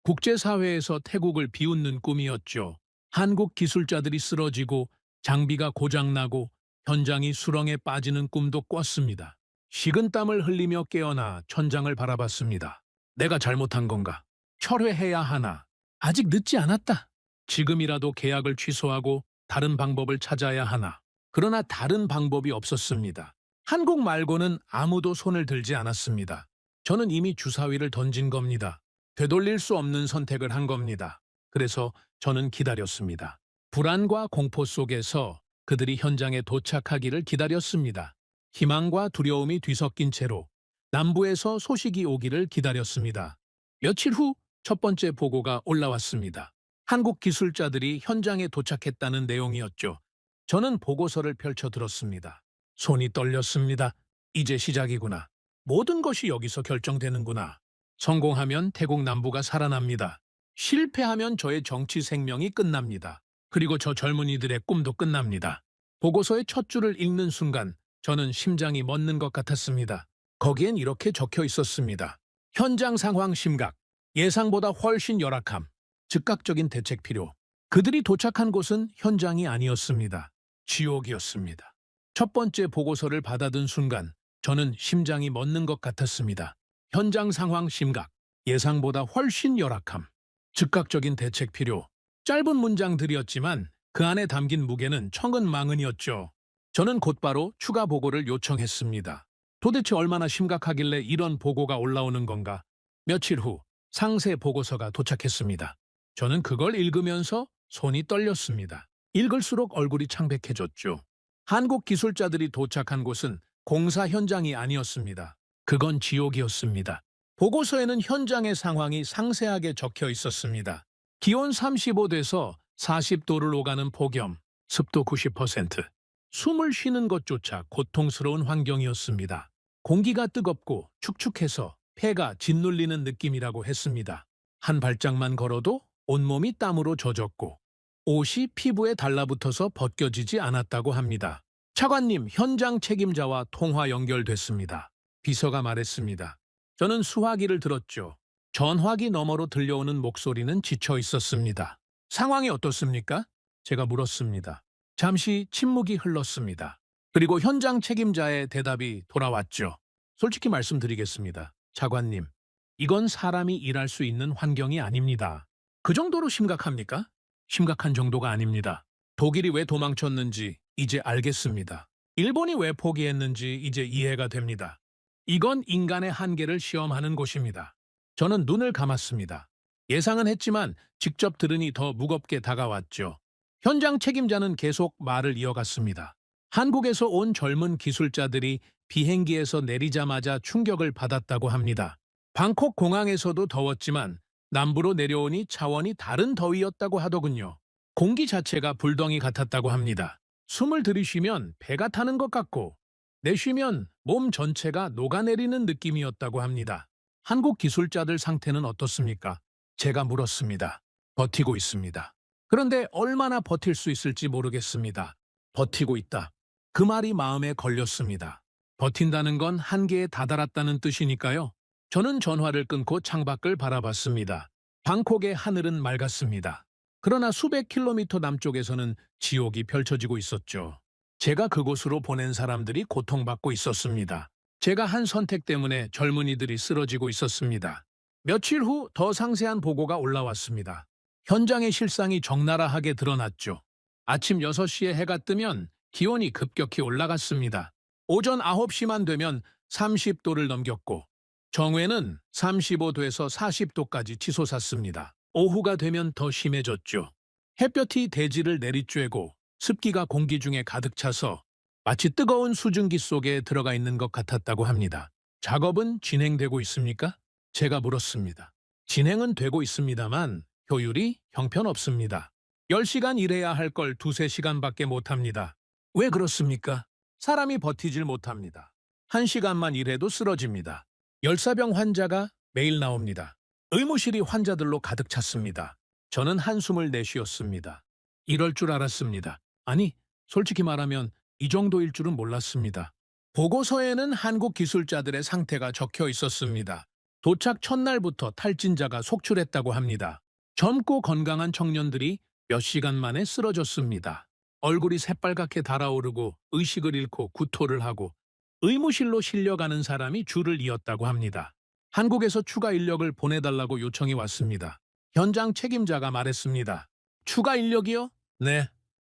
국제사회에서 태국을 비웃는 꿈이었죠. 한국 기술자들이 쓰러지고 장비가 고장나고 현장이 수렁에 빠지는 꿈도 꿨습니다. 식은땀을 흘리며 깨어나 천장을 바라봤습니다. 내가 잘못한 건가? 철회해야 하나? 아직 늦지 않았다. 지금이라도 계약을 취소하고 다른 방법을 찾아야 하나? 그러나 다른 방법이 없었습니다. 한국 말고는 아무도 손을 들지 않았습니다. 저는 이미 주사위를 던진 겁니다. 되돌릴 수 없는 선택을 한 겁니다. 그래서 저는 기다렸습니다. 불안과 공포 속에서 그들이 현장에 도착하기를 기다렸습니다. 희망과 두려움이 뒤섞인 채로 남부에서 소식이 오기를 기다렸습니다. 며칠 후 첫 번째 보고가 올라왔습니다. 한국 기술자들이 현장에 도착했다는 내용이었죠. 저는 보고서를 펼쳐 들었습니다. 손이 떨렸습니다. 이제 시작이구나. 모든 것이 여기서 결정되는구나. 성공하면 태국 남부가 살아납니다. 실패하면 저의 정치 생명이 끝납니다. 그리고 저 젊은이들의 꿈도 끝납니다. 보고서의 첫 줄을 읽는 순간 저는 심장이 멎는 것 같았습니다. 거기엔 이렇게 적혀 있었습니다. 현장 상황 심각, 예상보다 훨씬 열악함, 즉각적인 대책 필요. 그들이 도착한 곳은 현장이 아니었습니다. 지옥이었습니다. 첫 번째 보고서를 받아든 순간 저는 심장이 멎는 것 같았습니다. 현장 상황 심각, 예상보다 훨씬 열악함, 즉각적인 대책 필요. 짧은 문장들이었지만 그 안에 담긴 무게는 천근만근이었죠. 저는 곧바로 추가 보고를 요청했습니다. 도대체 얼마나 심각하길래 이런 보고가 올라오는 건가? 며칠 후 상세 보고서가 도착했습니다. 저는 그걸 읽으면서 손이 떨렸습니다. 읽을수록 얼굴이 창백해졌죠. 한국 기술자들이 도착한 곳은 공사 현장이 아니었습니다. 그건 지옥이었습니다. 보고서에는 현장의 상황이 상세하게 적혀 있었습니다. 기온 35도에서 40도를 오가는 폭염, 습도 90%. 숨을 쉬는 것조차 고통스러운 환경이었습니다. 공기가 뜨겁고 축축해서 폐가 짓눌리는 느낌이라고 했습니다. 한 발짝만 걸어도 온몸이 땀으로 젖었고 옷이 피부에 달라붙어서 벗겨지지 않았다고 합니다. 차관님, 현장 책임자와 통화 연결됐습니다. 비서가 말했습니다. 저는 수화기를 들었죠. 전화기 너머로 들려오는 목소리는 지쳐 있었습니다. 상황이 어떻습니까? 제가 물었습니다. 잠시 침묵이 흘렀습니다. 그리고 현장 책임자의 대답이 돌아왔죠. 솔직히 말씀드리겠습니다. 차관님, 이건 사람이 일할 수 있는 환경이 아닙니다. 그 정도로 심각합니까? 심각한 정도가 아닙니다. 독일이 왜 도망쳤는지 이제 알겠습니다. 일본이 왜 포기했는지 이제 이해가 됩니다. 이건 인간의 한계를 시험하는 곳입니다. 저는 눈을 감았습니다. 예상은 했지만 직접 들으니 더 무겁게 다가왔죠. 현장 책임자는 계속 말을 이어갔습니다. 한국에서 온 젊은 기술자들이 비행기에서 내리자마자 충격을 받았다고 합니다. 방콕 공항에서도 더웠지만 남부로 내려오니 차원이 다른 더위였다고 하더군요. 공기 자체가 불덩이 같았다고 합니다. 숨을 들이쉬면 배가 타는 것 같고 내쉬면 몸 전체가 녹아내리는 느낌이었다고 합니다. 한국 기술자들 상태는 어떻습니까? 제가 물었습니다. 버티고 있습니다. 그런데 얼마나 버틸 수 있을지 모르겠습니다. 버티고 있다. 그 말이 마음에 걸렸습니다. 버틴다는 건 한계에 다다랐다는 뜻이니까요. 저는 전화를 끊고 창밖을 바라봤습니다. 방콕의 하늘은 맑았습니다. 그러나 수백 킬로미터 남쪽에서는 지옥이 펼쳐지고 있었죠. 제가 그곳으로 보낸 사람들이 고통받고 있었습니다. 제가 한 선택 때문에 젊은이들이 쓰러지고 있었습니다. 며칠 후 더 상세한 보고가 올라왔습니다. 현장의 실상이 적나라하게 드러났죠. 아침 6시에 해가 뜨면 기온이 급격히 올라갔습니다. 오전 9시만 되면 30도를 넘겼고 정오에는 35도에서 40도까지 치솟았습니다. 오후가 되면 더 심해졌죠. 햇볕이 대지를 내리쬐고 습기가 공기 중에 가득 차서 마치 뜨거운 수증기 속에 들어가 있는 것 같았다고 합니다. 작업은 진행되고 있습니까? 제가 물었습니다. 진행은 되고 있습니다만 효율이 형편없습니다. 10시간 일해야 할 걸 2~3시간밖에 못합니다. 왜 그렇습니까? 사람이 버티질 못합니다. 1시간만 일해도 쓰러집니다. 열사병 환자가 매일 나옵니다. 의무실이 환자들로 가득 찼습니다. 저는 한숨을 내쉬었습니다. 이럴 줄 알았습니다. 아니, 솔직히 말하면 이 정도일 줄은 몰랐습니다. 보고서에는 한국 기술자들의 상태가 적혀 있었습니다. 도착 첫날부터 탈진자가 속출했다고 합니다. 젊고 건강한 청년들이 몇 시간 만에 쓰러졌습니다. 얼굴이 새빨갛게 달아오르고 의식을 잃고 구토를 하고 의무실로 실려가는 사람이 줄을 이었다고 합니다. 한국에서 추가 인력을 보내달라고 요청이 왔습니다. 현장 책임자가 말했습니다. 추가 인력이요? 네.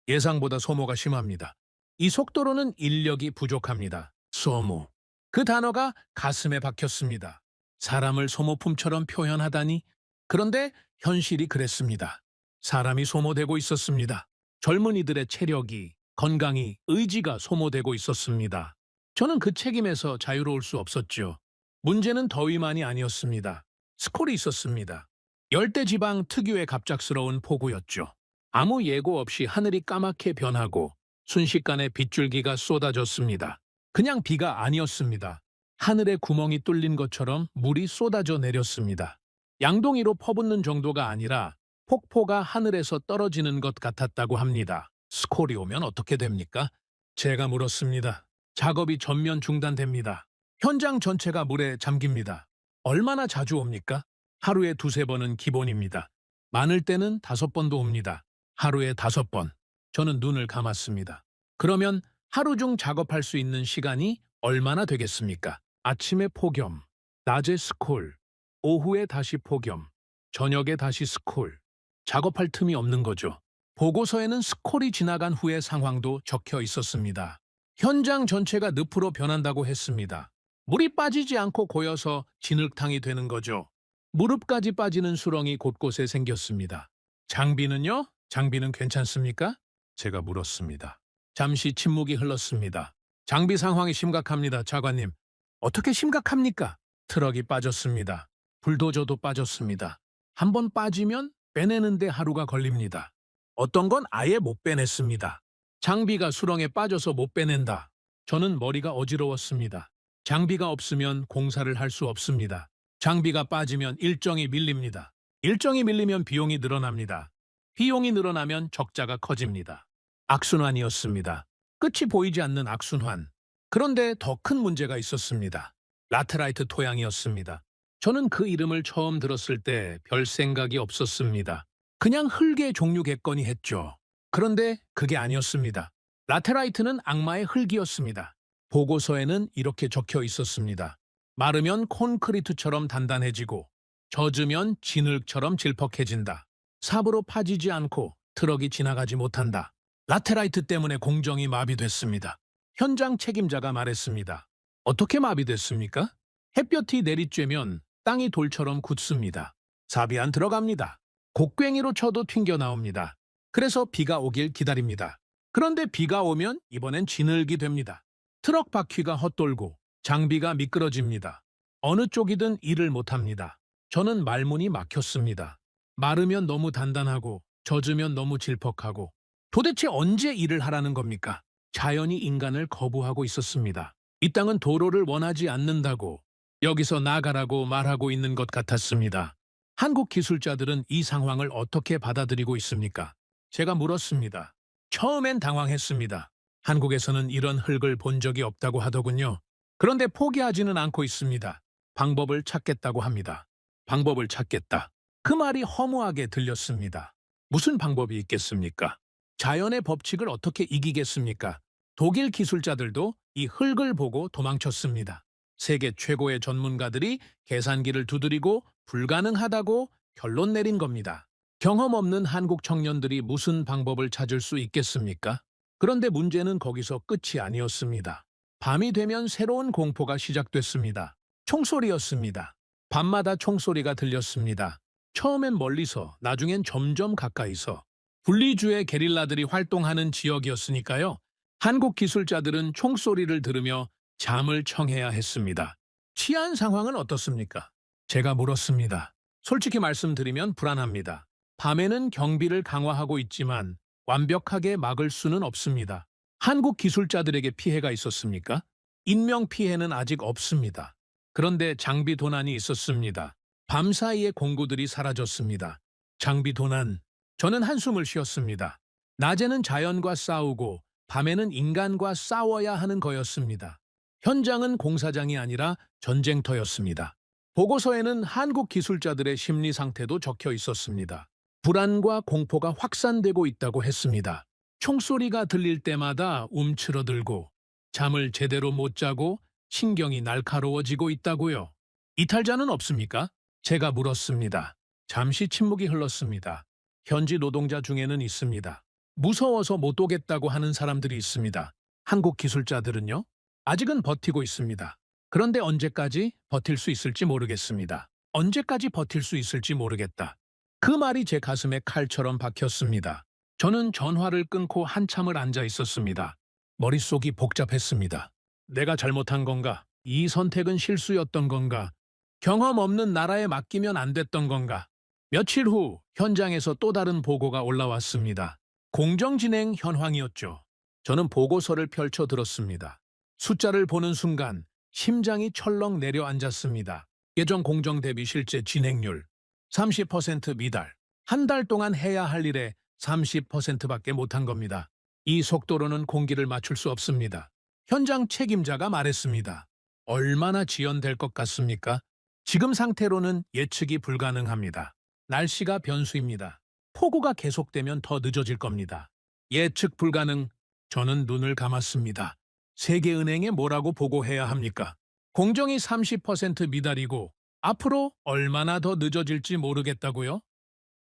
예상보다 소모가 심합니다. 이 속도로는 인력이 부족합니다. 소모. 그 단어가 가슴에 박혔습니다. 사람을 소모품처럼 표현하다니. 그런데 현실이 그랬습니다. 사람이 소모되고 있었습니다. 젊은이들의 체력이, 건강이, 의지가 소모되고 있었습니다. 저는 그 책임에서 자유로울 수 없었죠. 문제는 더위만이 아니었습니다. 스콜이 있었습니다. 열대지방 특유의 갑작스러운 폭우였죠. 아무 예고 없이 하늘이 까맣게 변하고 순식간에 빗줄기가 쏟아졌습니다. 그냥 비가 아니었습니다. 하늘에 구멍이 뚫린 것처럼 물이 쏟아져 내렸습니다. 양동이로 퍼붓는 정도가 아니라 폭포가 하늘에서 떨어지는 것 같았다고 합니다. 스콜이 오면 어떻게 됩니까? 제가 물었습니다. 작업이 전면 중단됩니다. 현장 전체가 물에 잠깁니다. 얼마나 자주 옵니까? 하루에 2~3번은 기본입니다. 많을 때는 5번도 옵니다. 하루에 5번. 저는 눈을 감았습니다. 그러면 하루 중 작업할 수 있는 시간이 얼마나 되겠습니까? 아침에 폭염, 낮에 스콜, 오후에 다시 폭염, 저녁에 다시 스콜. 작업할 틈이 없는 거죠. 보고서에는 스콜이 지나간 후의 상황도 적혀 있었습니다. 현장 전체가 늪으로 변한다고 했습니다. 물이 빠지지 않고 고여서 진흙탕이 되는 거죠. 무릎까지 빠지는 수렁이 곳곳에 생겼습니다. 장비는요? 장비는 괜찮습니까? 제가 물었습니다. 잠시 침묵이 흘렀습니다. 장비 상황이 심각합니다, 차관님. 어떻게 심각합니까? 트럭이 빠졌습니다. 불도저도 빠졌습니다. 한번 빠지면 빼내는데 하루가 걸립니다. 어떤 건 아예 못 빼냈습니다. 장비가 수렁에 빠져서 못 빼낸다. 저는 머리가 어지러웠습니다. 장비가 없으면 공사를 할 수 없습니다. 장비가 빠지면 일정이 밀립니다. 일정이 밀리면 비용이 늘어납니다. 비용이 늘어나면 적자가 커집니다. 악순환이었습니다. 끝이 보이지 않는 악순환. 그런데 더 큰 문제가 있었습니다. 라테라이트 토양이었습니다. 저는 그 이름을 처음 들었을 때 별 생각이 없었습니다. 그냥 흙의 종류겠거니 했죠. 그런데 그게 아니었습니다. 라테라이트는 악마의 흙이었습니다. 보고서에는 이렇게 적혀 있었습니다. 마르면 콘크리트처럼 단단해지고 젖으면 진흙처럼 질퍽해진다. 삽으로 파지지 않고 트럭이 지나가지 못한다. 라테라이트 때문에 공정이 마비됐습니다. 현장 책임자가 말했습니다. 어떻게 마비됐습니까? 햇볕이 내리쬐면 땅이 돌처럼 굳습니다. 삽이 안 들어갑니다. 곡괭이로 쳐도 튕겨나옵니다. 그래서 비가 오길 기다립니다. 그런데 비가 오면 이번엔 진흙이 됩니다. 트럭 바퀴가 헛돌고 장비가 미끄러집니다. 어느 쪽이든 일을 못합니다. 저는 말문이 막혔습니다. 마르면 너무 단단하고 젖으면 너무 질퍽하고 도대체 언제 일을 하라는 겁니까? 자연이 인간을 거부하고 있었습니다. 이 땅은 도로를 원하지 않는다고 여기서 나가라고 말하고 있는 것 같았습니다. 한국 기술자들은 이 상황을 어떻게 받아들이고 있습니까? 제가 물었습니다. 처음엔 당황했습니다. 한국에서는 이런 흙을 본 적이 없다고 하더군요. 그런데 포기하지는 않고 있습니다. 방법을 찾겠다고 합니다. 방법을 찾겠다. 그 말이 허무하게 들렸습니다. 무슨 방법이 있겠습니까? 자연의 법칙을 어떻게 이기겠습니까? 독일 기술자들도 이 흙을 보고 도망쳤습니다. 세계 최고의 전문가들이 계산기를 두드리고 불가능하다고 결론 내린 겁니다. 경험 없는 한국 청년들이 무슨 방법을 찾을 수 있겠습니까? 그런데 문제는 거기서 끝이 아니었습니다. 밤이 되면 새로운 공포가 시작됐습니다. 총소리였습니다. 밤마다 총소리가 들렸습니다. 처음엔 멀리서, 나중엔 점점 가까이서. 분리주의 게릴라들이 활동하는 지역이었으니까요. 한국 기술자들은 총소리를 들으며 잠을 청해야 했습니다. 치안 상황은 어떻습니까? 제가 물었습니다. 솔직히 말씀드리면 불안합니다. 밤에는 경비를 강화하고 있지만 완벽하게 막을 수는 없습니다. 한국 기술자들에게 피해가 있었습니까? 인명 피해는 아직 없습니다. 그런데 장비 도난이 있었습니다. 밤사이에 공구들이 사라졌습니다. 장비 도난. 저는 한숨을 쉬었습니다. 낮에는 자연과 싸우고 밤에는 인간과 싸워야 하는 거였습니다. 현장은 공사장이 아니라 전쟁터였습니다. 보고서에는 한국 기술자들의 심리 상태도 적혀 있었습니다. 불안과 공포가 확산되고 있다고 했습니다. 총소리가 들릴 때마다 움츠러들고 잠을 제대로 못 자고 신경이 날카로워지고 있다고요. 이탈자는 없습니까? 제가 물었습니다. 잠시 침묵이 흘렀습니다. 현지 노동자 중에는 있습니다. 무서워서 못 오겠다고 하는 사람들이 있습니다. 한국 기술자들은요? 아직은 버티고 있습니다. 그런데 언제까지 버틸 수 있을지 모르겠습니다. 언제까지 버틸 수 있을지 모르겠다. 그 말이 제 가슴에 칼처럼 박혔습니다. 저는 전화를 끊고 한참을 앉아 있었습니다. 머릿속이 복잡했습니다. 내가 잘못한 건가? 이 선택은 실수였던 건가? 경험 없는 나라에 맡기면 안 됐던 건가? 며칠 후 현장에서 또 다른 보고가 올라왔습니다. 공정진행 현황이었죠. 저는 보고서를 펼쳐 들었습니다. 숫자를 보는 순간 심장이 철렁 내려앉았습니다. 예전 공정 대비 실제 진행률 30% 미달. 한 달 동안 해야 할 일에 30%밖에 못한 겁니다. 이 속도로는 공기를 맞출 수 없습니다. 현장 책임자가 말했습니다. 얼마나 지연될 것 같습니까? 지금 상태로는 예측이 불가능합니다. 날씨가 변수입니다. 폭우가 계속되면 더 늦어질 겁니다. 예측 불가능. 저는 눈을 감았습니다. 세계은행에 뭐라고 보고해야 합니까? 공정이 30% 미달이고 앞으로 얼마나 더 늦어질지 모르겠다고요?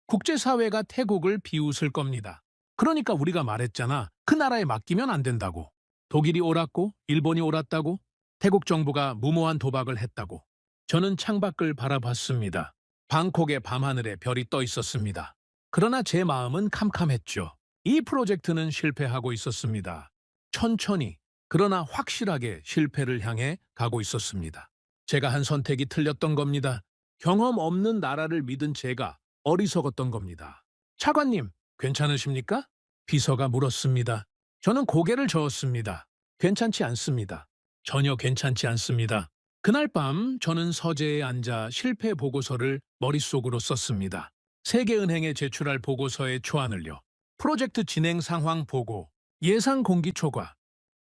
국제사회가 태국을 비웃을 겁니다. 그러니까 우리가 말했잖아. 그 나라에 맡기면 안 된다고. 독일이 옳았고 일본이 옳았다고. 태국 정부가 무모한 도박을 했다고. 저는 창밖을 바라봤습니다. 방콕의 밤하늘에 별이 떠 있었습니다. 그러나 제 마음은 캄캄했죠. 이 프로젝트는 실패하고 있었습니다. 천천히, 그러나 확실하게 실패를 향해 가고 있었습니다. 제가 한 선택이 틀렸던 겁니다. 경험 없는 나라를 믿은 제가 어리석었던 겁니다. 차관님, 괜찮으십니까? 비서가 물었습니다. 저는 고개를 저었습니다. 괜찮지 않습니다. 전혀 괜찮지 않습니다. 그날 밤 저는 서재에 앉아 실패 보고서를 머릿속으로 썼습니다. 세계은행에 제출할 보고서의 초안을요. 프로젝트 진행 상황 보고, 예상 공기 초과,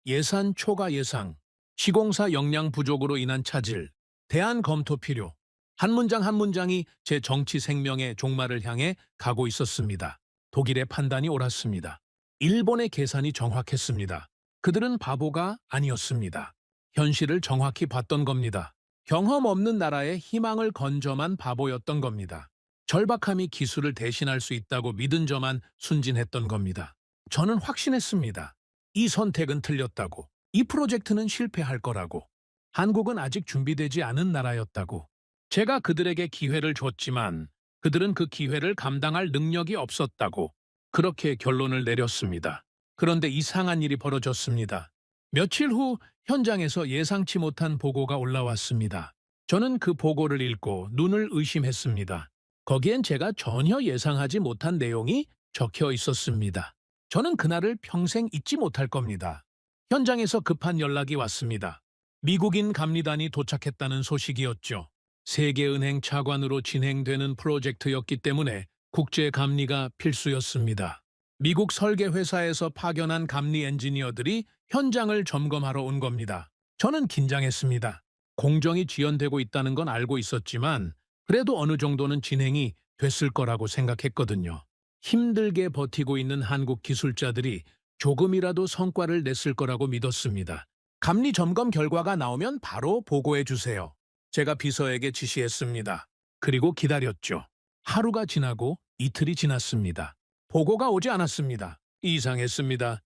예산 초과 예상, 시공사 역량 부족으로 인한 차질, 대안 검토 필요. 한 문장 한 문장이 제 정치 생명의 종말을 향해 가고 있었습니다. 독일의 판단이 옳았습니다. 일본의 계산이 정확했습니다. 그들은 바보가 아니었습니다. 현실을 정확히 봤던 겁니다. 경험 없는 나라에 희망을 건져만 바보였던 겁니다. 절박함이 기술을 대신할 수 있다고 믿은 저만 순진했던 겁니다. 저는 확신했습니다. 이 선택은 틀렸다고. 이 프로젝트는 실패할 거라고. 한국은 아직 준비되지 않은 나라였다고. 제가 그들에게 기회를 줬지만 그들은 그 기회를 감당할 능력이 없었다고. 그렇게 결론을 내렸습니다. 그런데 이상한 일이 벌어졌습니다. 며칠 후 현장에서 예상치 못한 보고가 올라왔습니다. 저는 그 보고를 읽고 눈을 의심했습니다. 거기엔 제가 전혀 예상하지 못한 내용이 적혀 있었습니다. 저는 그날을 평생 잊지 못할 겁니다. 현장에서 급한 연락이 왔습니다. 미국인 감리단이 도착했다는 소식이었죠. 세계은행 차관으로 진행되는 프로젝트였기 때문에 국제 감리가 필수였습니다. 미국 설계 회사에서 파견한 감리 엔지니어들이 현장을 점검하러 온 겁니다. 저는 긴장했습니다. 공정이 지연되고 있다는 건 알고 있었지만 그래도 어느 정도는 진행이 됐을 거라고 생각했거든요. 힘들게 버티고 있는 한국 기술자들이 조금이라도 성과를 냈을 거라고 믿었습니다. 감리 점검 결과가 나오면 바로 보고해 주세요. 제가 비서에게 지시했습니다. 그리고 기다렸죠. 하루가 지나고 이틀이 지났습니다. 보고가 오지 않았습니다. 이상했습니다.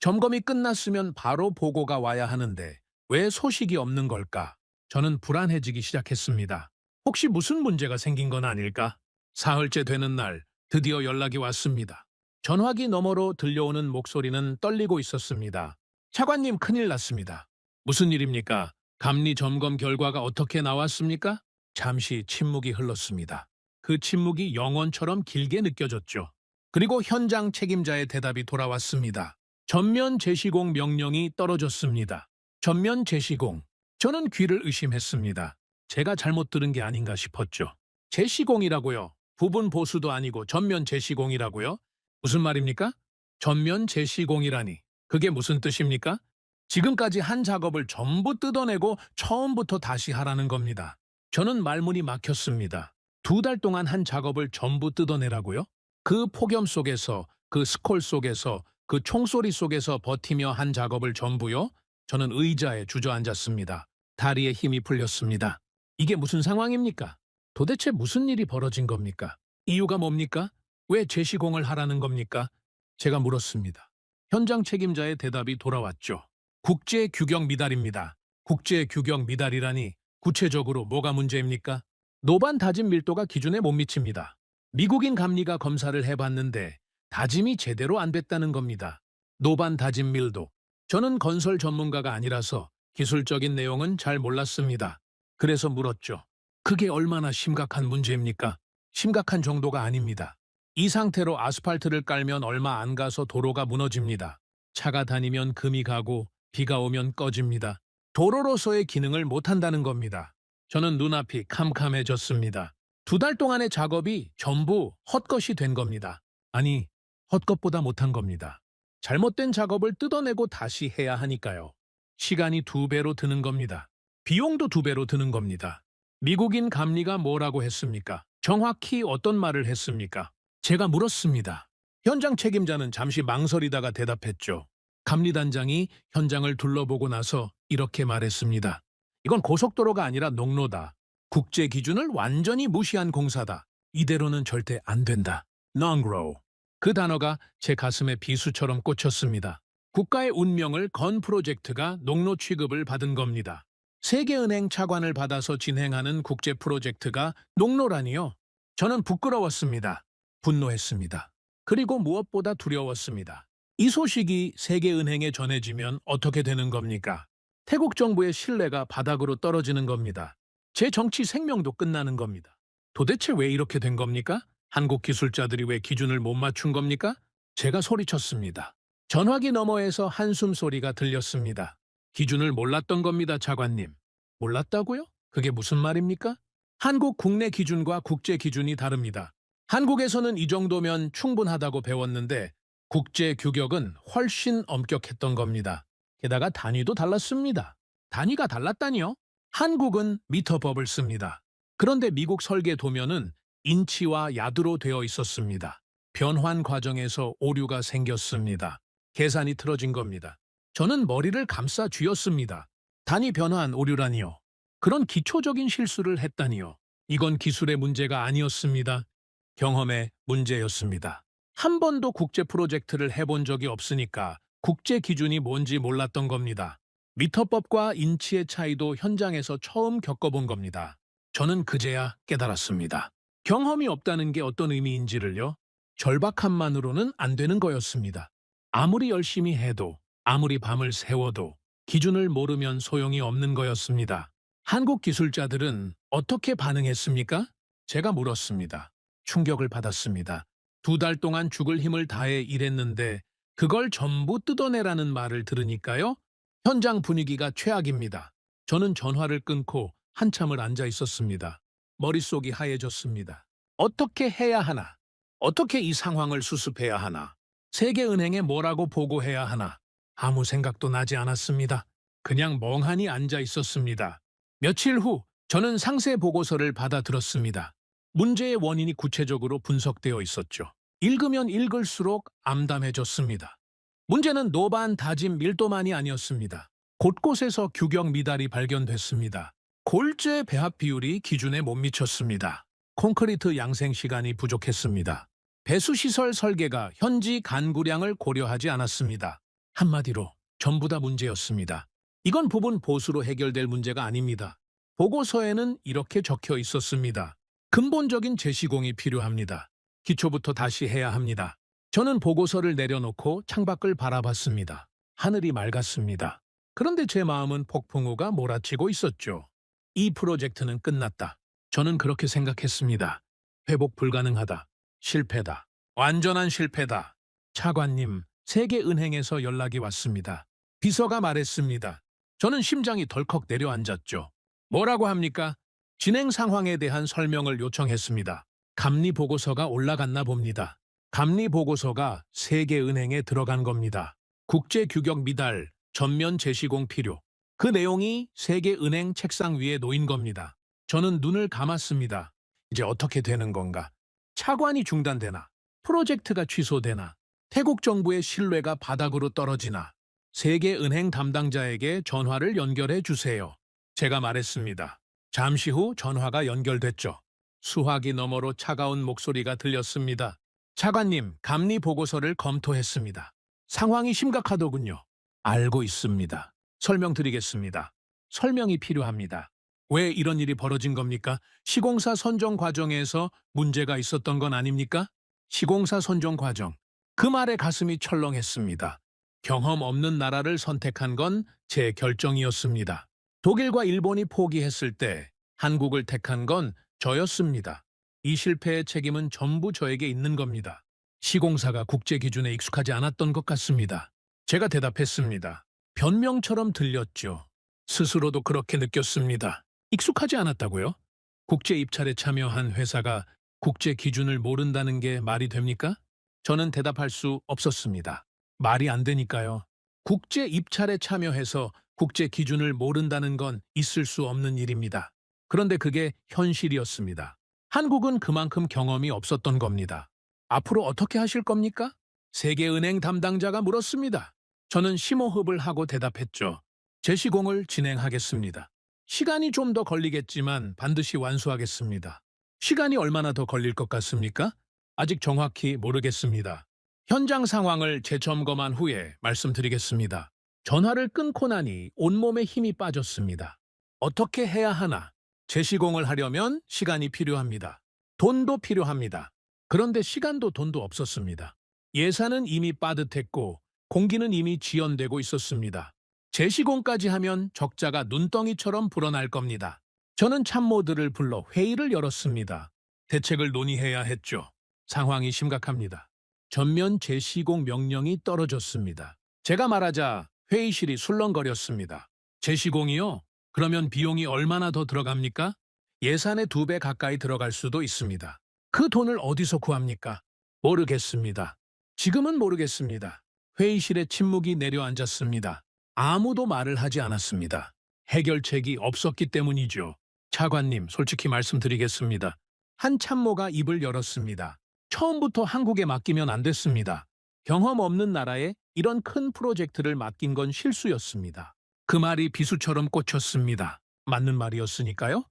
점검이 끝났으면 바로 보고가 와야 하는데 왜 소식이 없는 걸까? 저는 불안해지기 시작했습니다. 혹시 무슨 문제가 생긴 건 아닐까? 사흘째 되는 날 드디어 연락이 왔습니다. 전화기 너머로 들려오는 목소리는 떨리고 있었습니다. 차관님, 큰일 났습니다. 무슨 일입니까? 감리 점검 결과가 어떻게 나왔습니까? 잠시 침묵이 흘렀습니다. 그 침묵이 영원처럼 길게 느껴졌죠. 그리고 현장 책임자의 대답이 돌아왔습니다. 전면 재시공 명령이 떨어졌습니다. 전면 재시공. 저는 귀를 의심했습니다. 제가 잘못 들은 게 아닌가 싶었죠. 재시공이라고요? 부분 보수도 아니고 전면 재시공이라고요? 무슨 말입니까? 전면 재시공이라니. 그게 무슨 뜻입니까? 지금까지 한 작업을 전부 뜯어내고 처음부터 다시 하라는 겁니다. 저는 말문이 막혔습니다. 2달 동안 한 작업을 전부 뜯어내라고요? 그 폭염 속에서, 그 스콜 속에서, 그 총소리 속에서 버티며 한 작업을 전부요? 저는 의자에 주저앉았습니다. 다리에 힘이 풀렸습니다. 이게 무슨 상황입니까? 도대체 무슨 일이 벌어진 겁니까? 이유가 뭡니까? 왜 재시공을 하라는 겁니까? 제가 물었습니다. 현장 책임자의 대답이 돌아왔죠. 국제 규격 미달입니다. 국제 규격 미달이라니 구체적으로 뭐가 문제입니까? 노반 다짐 밀도가 기준에 못 미칩니다. 미국인 감리가 검사를 해봤는데 다짐이 제대로 안 됐다는 겁니다. 노반 다짐 밀도. 저는 건설 전문가가 아니라서 기술적인 내용은 잘 몰랐습니다. 그래서 물었죠. 그게 얼마나 심각한 문제입니까? 심각한 정도가 아닙니다. 이 상태로 아스팔트를 깔면 얼마 안 가서 도로가 무너집니다. 차가 다니면 금이 가고 비가 오면 꺼집니다. 도로로서의 기능을 못한다는 겁니다. 저는 눈앞이 캄캄해졌습니다. 2달 동안의 작업이 전부 헛것이 된 겁니다. 아니, 헛것보다 못한 겁니다. 잘못된 작업을 뜯어내고 다시 해야 하니까요. 시간이 2배로 드는 겁니다. 비용도 2배로 드는 겁니다. 미국인 감리가 뭐라고 했습니까? 정확히 어떤 말을 했습니까? 제가 물었습니다. 현장 책임자는 잠시 망설이다가 대답했죠. 감리단장이 현장을 둘러보고 나서 이렇게 말했습니다. 이건 고속도로가 아니라 농로다. 국제 기준을 완전히 무시한 공사다. 이대로는 절대 안 된다. Non-grow. 그 단어가 제 가슴에 비수처럼 꽂혔습니다. 국가의 운명을 건 프로젝트가 농로 취급을 받은 겁니다. 세계은행 차관을 받아서 진행하는 국제 프로젝트가 농로라니요. 저는 부끄러웠습니다. 분노했습니다. 그리고 무엇보다 두려웠습니다. 이 소식이 세계은행에 전해지면 어떻게 되는 겁니까? 태국 정부의 신뢰가 바닥으로 떨어지는 겁니다. 제 정치 생명도 끝나는 겁니다. 도대체 왜 이렇게 된 겁니까? 한국 기술자들이 왜 기준을 못 맞춘 겁니까? 제가 소리쳤습니다. 전화기 너머에서 한숨 소리가 들렸습니다. 기준을 몰랐던 겁니다, 차관님. 몰랐다고요? 그게 무슨 말입니까? 한국 국내 기준과 국제 기준이 다릅니다. 한국에서는 이 정도면 충분하다고 배웠는데 국제 규격은 훨씬 엄격했던 겁니다. 게다가 단위도 달랐습니다. 단위가 달랐다니요? 한국은 미터법을 씁니다. 그런데 미국 설계 도면은 인치와 야드로 되어 있었습니다. 변환 과정에서 오류가 생겼습니다. 계산이 틀어진 겁니다. 저는 머리를 감싸 쥐었습니다. 단위 변환 오류라니요. 그런 기초적인 실수를 했다니요. 이건 기술의 문제가 아니었습니다. 경험의 문제였습니다. 한 번도 국제 프로젝트를 해본 적이 없으니까 국제 기준이 뭔지 몰랐던 겁니다. 미터법과 인치의 차이도 현장에서 처음 겪어본 겁니다. 저는 그제야 깨달았습니다. 경험이 없다는 게 어떤 의미인지를요. 절박함만으로는 안 되는 거였습니다. 아무리 열심히 해도, 아무리 밤을 새워도 기준을 모르면 소용이 없는 거였습니다. 한국 기술자들은 어떻게 반응했습니까? 제가 물었습니다. 충격을 받았습니다. 2달 동안 죽을 힘을 다해 일했는데 그걸 전부 뜯어내라는 말을 들으니까요. 현장 분위기가 최악입니다. 저는 전화를 끊고 한참을 앉아 있었습니다. 머릿속이 하얘졌습니다. 어떻게 해야 하나? 어떻게 이 상황을 수습해야 하나? 세계은행에 뭐라고 보고해야 하나? 아무 생각도 나지 않았습니다. 그냥 멍하니 앉아 있었습니다. 며칠 후 저는 상세 보고서를 받아들었습니다. 문제의 원인이 구체적으로 분석되어 있었죠. 읽으면 읽을수록 암담해졌습니다. 문제는 노반 다짐 밀도만이 아니었습니다. 곳곳에서 규격 미달이 발견됐습니다. 골재 배합 비율이 기준에 못 미쳤습니다. 콘크리트 양생 시간이 부족했습니다. 배수시설 설계가 현지 간구량을 고려하지 않았습니다. 한마디로 전부 다 문제였습니다. 이건 부분 보수로 해결될 문제가 아닙니다. 보고서에는 이렇게 적혀 있었습니다. 근본적인 재시공이 필요합니다. 기초부터 다시 해야 합니다. 저는 보고서를 내려놓고 창밖을 바라봤습니다. 하늘이 맑았습니다. 그런데 제 마음은 폭풍우가 몰아치고 있었죠. 이 프로젝트는 끝났다. 저는 그렇게 생각했습니다. 회복 불가능하다. 실패다. 완전한 실패다. 차관님, 세계은행에서 연락이 왔습니다. 비서가 말했습니다. 저는 심장이 덜컥 내려앉았죠. 뭐라고 합니까? 진행 상황에 대한 설명을 요청했습니다. 감리 보고서가 올라갔나 봅니다. 감리 보고서가 세계은행에 들어간 겁니다. 국제 규격 미달, 전면 재시공 필요. 그 내용이 세계은행 책상 위에 놓인 겁니다. 저는 눈을 감았습니다. 이제 어떻게 되는 건가? 차관이 중단되나? 프로젝트가 취소되나? 태국 정부의 신뢰가 바닥으로 떨어지나? 세계은행 담당자에게 전화를 연결해 주세요. 제가 말했습니다. 잠시 후 전화가 연결됐죠. 수화기 너머로 차가운 목소리가 들렸습니다. 차관님, 감리 보고서를 검토했습니다. 상황이 심각하더군요. 알고 있습니다. 설명드리겠습니다. 설명이 필요합니다. 왜 이런 일이 벌어진 겁니까? 시공사 선정 과정에서 문제가 있었던 건 아닙니까? 시공사 선정 과정. 그 말에 가슴이 철렁했습니다. 경험 없는 나라를 선택한 건 제 결정이었습니다. 독일과 일본이 포기했을 때 한국을 택한 건 저였습니다. 이 실패의 책임은 전부 저에게 있는 겁니다. 시공사가 국제 기준에 익숙하지 않았던 것 같습니다. 제가 대답했습니다. 변명처럼 들렸죠. 스스로도 그렇게 느꼈습니다. 익숙하지 않았다고요? 국제 입찰에 참여한 회사가 국제 기준을 모른다는 게 말이 됩니까? 저는 대답할 수 없었습니다. 말이 안 되니까요. 국제 입찰에 참여해서 국제 기준을 모른다는 건 있을 수 없는 일입니다. 그런데 그게 현실이었습니다. 한국은 그만큼 경험이 없었던 겁니다. 앞으로 어떻게 하실 겁니까? 세계은행 담당자가 물었습니다. 저는 심호흡을 하고 대답했죠. 재시공을 진행하겠습니다. 시간이 좀 더 걸리겠지만 반드시 완수하겠습니다. 시간이 얼마나 더 걸릴 것 같습니까? 아직 정확히 모르겠습니다. 현장 상황을 재점검한 후에 말씀드리겠습니다. 전화를 끊고 나니 온몸에 힘이 빠졌습니다. 어떻게 해야 하나? 재시공을 하려면 시간이 필요합니다. 돈도 필요합니다. 그런데 시간도 돈도 없었습니다. 예산은 이미 빠듯했고 공기는 이미 지연되고 있었습니다. 재시공까지 하면 적자가 눈덩이처럼 불어날 겁니다. 저는 참모들을 불러 회의를 열었습니다. 대책을 논의해야 했죠. 상황이 심각합니다. 전면 재시공 명령이 떨어졌습니다. 제가 말하자 회의실이 술렁거렸습니다. 재시공이요? 그러면 비용이 얼마나 더 들어갑니까? 예산의 2배 가까이 들어갈 수도 있습니다. 그 돈을 어디서 구합니까? 모르겠습니다. 지금은 모르겠습니다. 회의실에 침묵이 내려앉았습니다. 아무도 말을 하지 않았습니다. 해결책이 없었기 때문이죠. 차관님, 솔직히 말씀드리겠습니다. 한 참모가 입을 열었습니다. 처음부터 한국에 맡기면 안 됐습니다. 경험 없는 나라에 이런 큰 프로젝트를 맡긴 건 실수였습니다. 그 말이 비수처럼 꽂혔습니다. 맞는 말이었으니까요.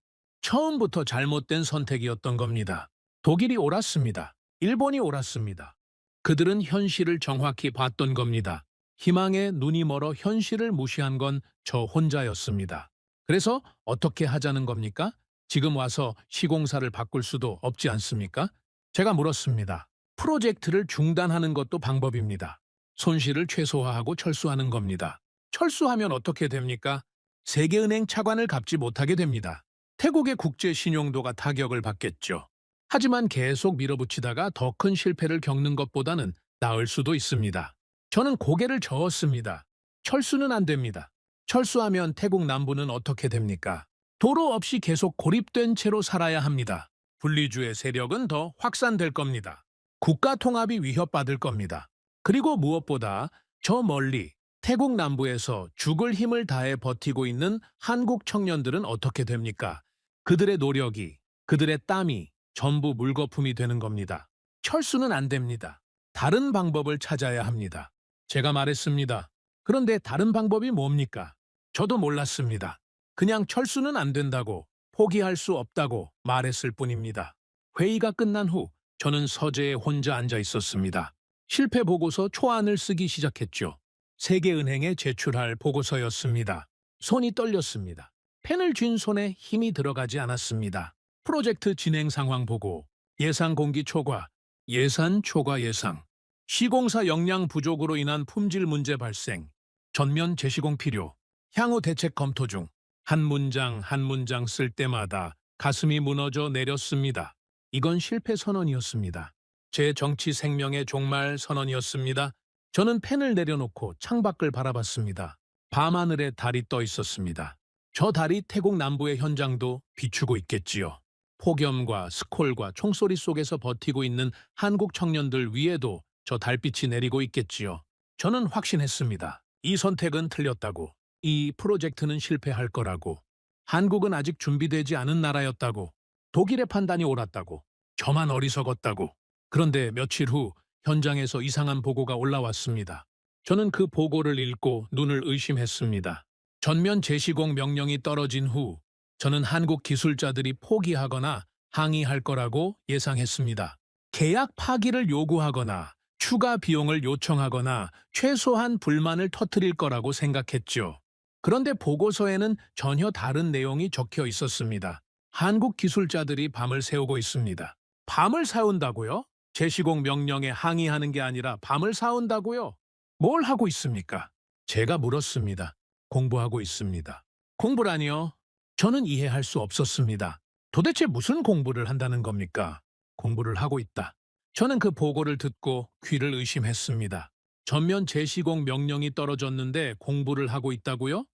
처음부터 잘못된 선택이었던 겁니다. 독일이 옳았습니다. 일본이 옳았습니다. 그들은 현실을 정확히 봤던 겁니다. 희망에 눈이 멀어 현실을 무시한 건 저 혼자였습니다. 그래서 어떻게 하자는 겁니까? 지금 와서 시공사를 바꿀 수도 없지 않습니까? 제가 물었습니다. 프로젝트를 중단하는 것도 방법입니다. 손실을 최소화하고 철수하는 겁니다. 철수하면 어떻게 됩니까? 세계은행 차관을 갚지 못하게 됩니다. 태국의 국제 신용도가 타격을 받겠죠. 하지만 계속 밀어붙이다가 더 큰 실패를 겪는 것보다는 나을 수도 있습니다. 저는 고개를 저었습니다. 철수는 안 됩니다. 철수하면 태국 남부는 어떻게 됩니까? 도로 없이 계속 고립된 채로 살아야 합니다. 분리주의 세력은 더 확산될 겁니다. 국가 통합이 위협받을 겁니다. 그리고 무엇보다 저 멀리 태국 남부에서 죽을 힘을 다해 버티고 있는 한국 청년들은 어떻게 됩니까? 그들의 노력이, 그들의 땀이 전부 물거품이 되는 겁니다. 철수는 안 됩니다. 다른 방법을 찾아야 합니다. 제가 말했습니다. 그런데 다른 방법이 뭡니까? 저도 몰랐습니다. 그냥 철수는 안 된다고, 포기할 수 없다고 말했을 뿐입니다. 회의가 끝난 후 저는 서재에 혼자 앉아 있었습니다. 실패 보고서 초안을 쓰기 시작했죠. 세계은행에 제출할 보고서였습니다. 손이 떨렸습니다. 펜을 쥔 손에 힘이 들어가지 않았습니다. 프로젝트 진행 상황 보고, 예상 공기 초과, 예산 초과 예상, 시공사 역량 부족으로 인한 품질 문제 발생, 전면 재시공 필요, 향후 대책 검토 중, 한 문장 한 문장 쓸 때마다 가슴이 무너져 내렸습니다. 이건 실패 선언이었습니다. 제 정치 생명의 종말 선언이었습니다. 저는 펜을 내려놓고 창밖을 바라봤습니다. 밤하늘에 달이 떠 있었습니다. 저 달이 태국 남부의 현장도 비추고 있겠지요. 폭염과 스콜과 총소리 속에서 버티고 있는 한국 청년들 위에도 저 달빛이 내리고 있겠지요. 저는 확신했습니다. 이 선택은 틀렸다고. 이 프로젝트는 실패할 거라고. 한국은 아직 준비되지 않은 나라였다고. 독일의 판단이 옳았다고. 저만 어리석었다고. 그런데 며칠 후 현장에서 이상한 보고가 올라왔습니다. 저는 그 보고를 읽고 눈을 의심했습니다. 전면 재시공 명령이 떨어진 후 저는 한국 기술자들이 포기하거나 항의할 거라고 예상했습니다. 계약 파기를 요구하거나 추가 비용을 요청하거나 최소한 불만을 터뜨릴 거라고 생각했죠. 그런데 보고서에는 전혀 다른 내용이 적혀 있었습니다. 한국 기술자들이 밤을 새우고 있습니다. 밤을 새운다고요? 재시공 명령에 항의하는 게 아니라 밤을 새운다고요? 뭘 하고 있습니까? 제가 물었습니다. 공부하고 있습니다. 공부라니요? 저는 이해할 수 없었습니다. 도대체 무슨 공부를 한다는 겁니까? 공부를 하고 있다. 저는 그 보고를 듣고 귀를 의심했습니다. 전면 재시공 명령이 떨어졌는데 공부를 하고 있다고요?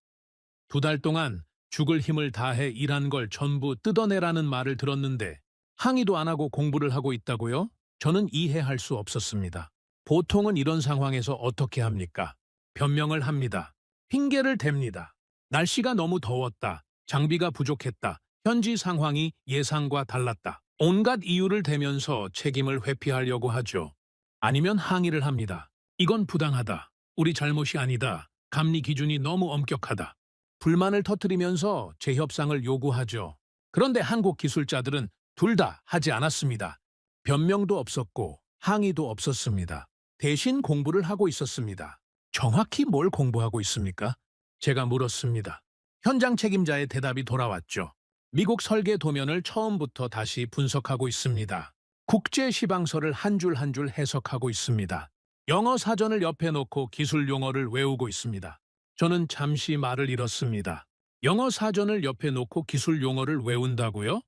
2달 동안 죽을 힘을 다해 일한 걸 전부 뜯어내라는 말을 들었는데 항의도 안 하고 공부를 하고 있다고요? 저는 이해할 수 없었습니다. 보통은 이런 상황에서 어떻게 합니까? 변명을 합니다. 핑계를 댑니다. 날씨가 너무 더웠다. 장비가 부족했다. 현지 상황이 예상과 달랐다. 온갖 이유를 대면서 책임을 회피하려고 하죠. 아니면 항의를 합니다. 이건 부당하다. 우리 잘못이 아니다. 감리 기준이 너무 엄격하다. 불만을 터뜨리면서 재협상을 요구하죠. 그런데 한국 기술자들은 둘 다 하지 않았습니다. 변명도 없었고 항의도 없었습니다. 대신 공부를 하고 있었습니다. 정확히 뭘 공부하고 있습니까? 제가 물었습니다. 현장 책임자의 대답이 돌아왔죠. 미국 설계 도면을 처음부터 다시 분석하고 있습니다. 국제 시방서를 한 줄 한 줄 해석하고 있습니다. 영어 사전을 옆에 놓고 기술 용어를 외우고 있습니다. 저는 잠시 말을 잃었습니다. 영어 사전을 옆에 놓고 기술 용어를 외운다고요?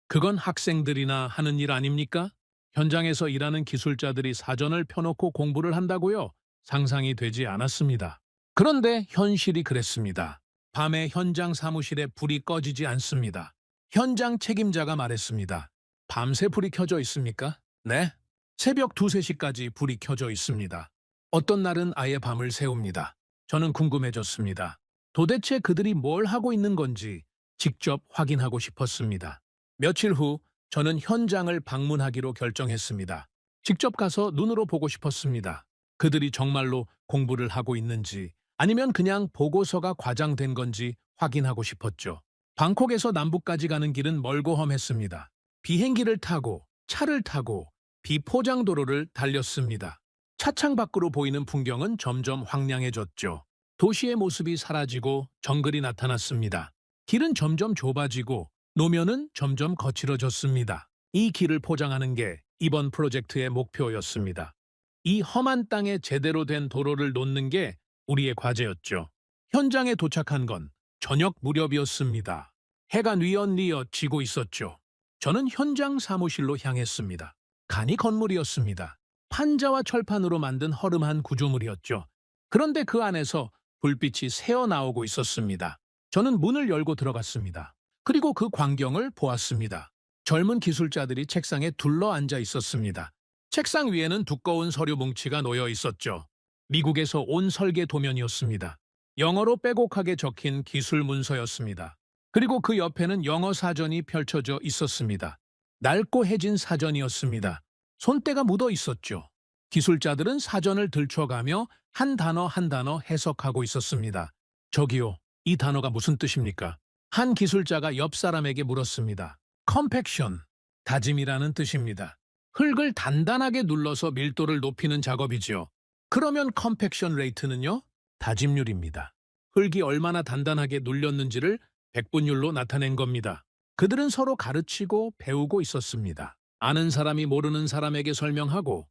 그건 학생들이나 하는 일 아닙니까? 현장에서 일하는 기술자들이 사전을 펴놓고 공부를 한다고요? 상상이 되지 않았습니다. 그런데 현실이 그랬습니다. 밤에 현장 사무실에 불이 꺼지지 않습니다. 현장 책임자가 말했습니다. 밤새 불이 켜져 있습니까? 네. 새벽 2, 3시까지 불이 켜져 있습니다. 어떤 날은 아예 밤을 새웁니다. 저는 궁금해졌습니다. 도대체 그들이 뭘 하고 있는 건지 직접 확인하고 싶었습니다. 며칠 후 저는 현장을 방문하기로 결정했습니다. 직접 가서 눈으로 보고 싶었습니다. 그들이 정말로 공부를 하고 있는지 아니면 그냥 보고서가 과장된 건지 확인하고 싶었죠. 방콕에서 남북까지 가는 길은 멀고 험했습니다. 비행기를 타고 차를 타고 비포장도로를 달렸습니다. 차창 밖으로 보이는 풍경은 점점 황량해졌죠. 도시의 모습이 사라지고 정글이 나타났습니다. 길은 점점 좁아지고 노면은 점점 거칠어졌습니다. 이 길을 포장하는 게 이번 프로젝트의 목표였습니다. 이 험한 땅에 제대로 된 도로를 놓는 게 우리의 과제였죠. 현장에 도착한 건 저녁 무렵이었습니다. 해가 뉘엿뉘엿 지고 있었죠. 저는 현장 사무실로 향했습니다. 간이 건물이었습니다. 판자와 철판으로 만든 허름한 구조물이었죠. 그런데 그 안에서 불빛이 새어나오고 있었습니다. 저는 문을 열고 들어갔습니다. 그리고 그 광경을 보았습니다. 젊은 기술자들이 책상에 둘러앉아 있었습니다. 책상 위에는 두꺼운 서류 뭉치가 놓여 있었죠. 미국에서 온 설계 도면이었습니다. 영어로 빼곡하게 적힌 기술 문서였습니다. 그리고 그 옆에는 영어 사전이 펼쳐져 있었습니다. 낡고 해진 사전이었습니다. 손때가 묻어 있었죠. 기술자들은 사전을 들춰가며 한 단어 한 단어 해석하고 있었습니다. 저기요, 이 단어가 무슨 뜻입니까? 한 기술자가 옆 사람에게 물었습니다. 컴팩션, 다짐이라는 뜻입니다. 흙을 단단하게 눌러서 밀도를 높이는 작업이지요. 그러면 컴팩션 레이트는요? 다짐률입니다. 흙이 얼마나 단단하게 눌렸는지를 백분율로 나타낸 겁니다. 그들은 서로 가르치고 배우고 있었습니다. 아는 사람이 모르는 사람에게 설명하고,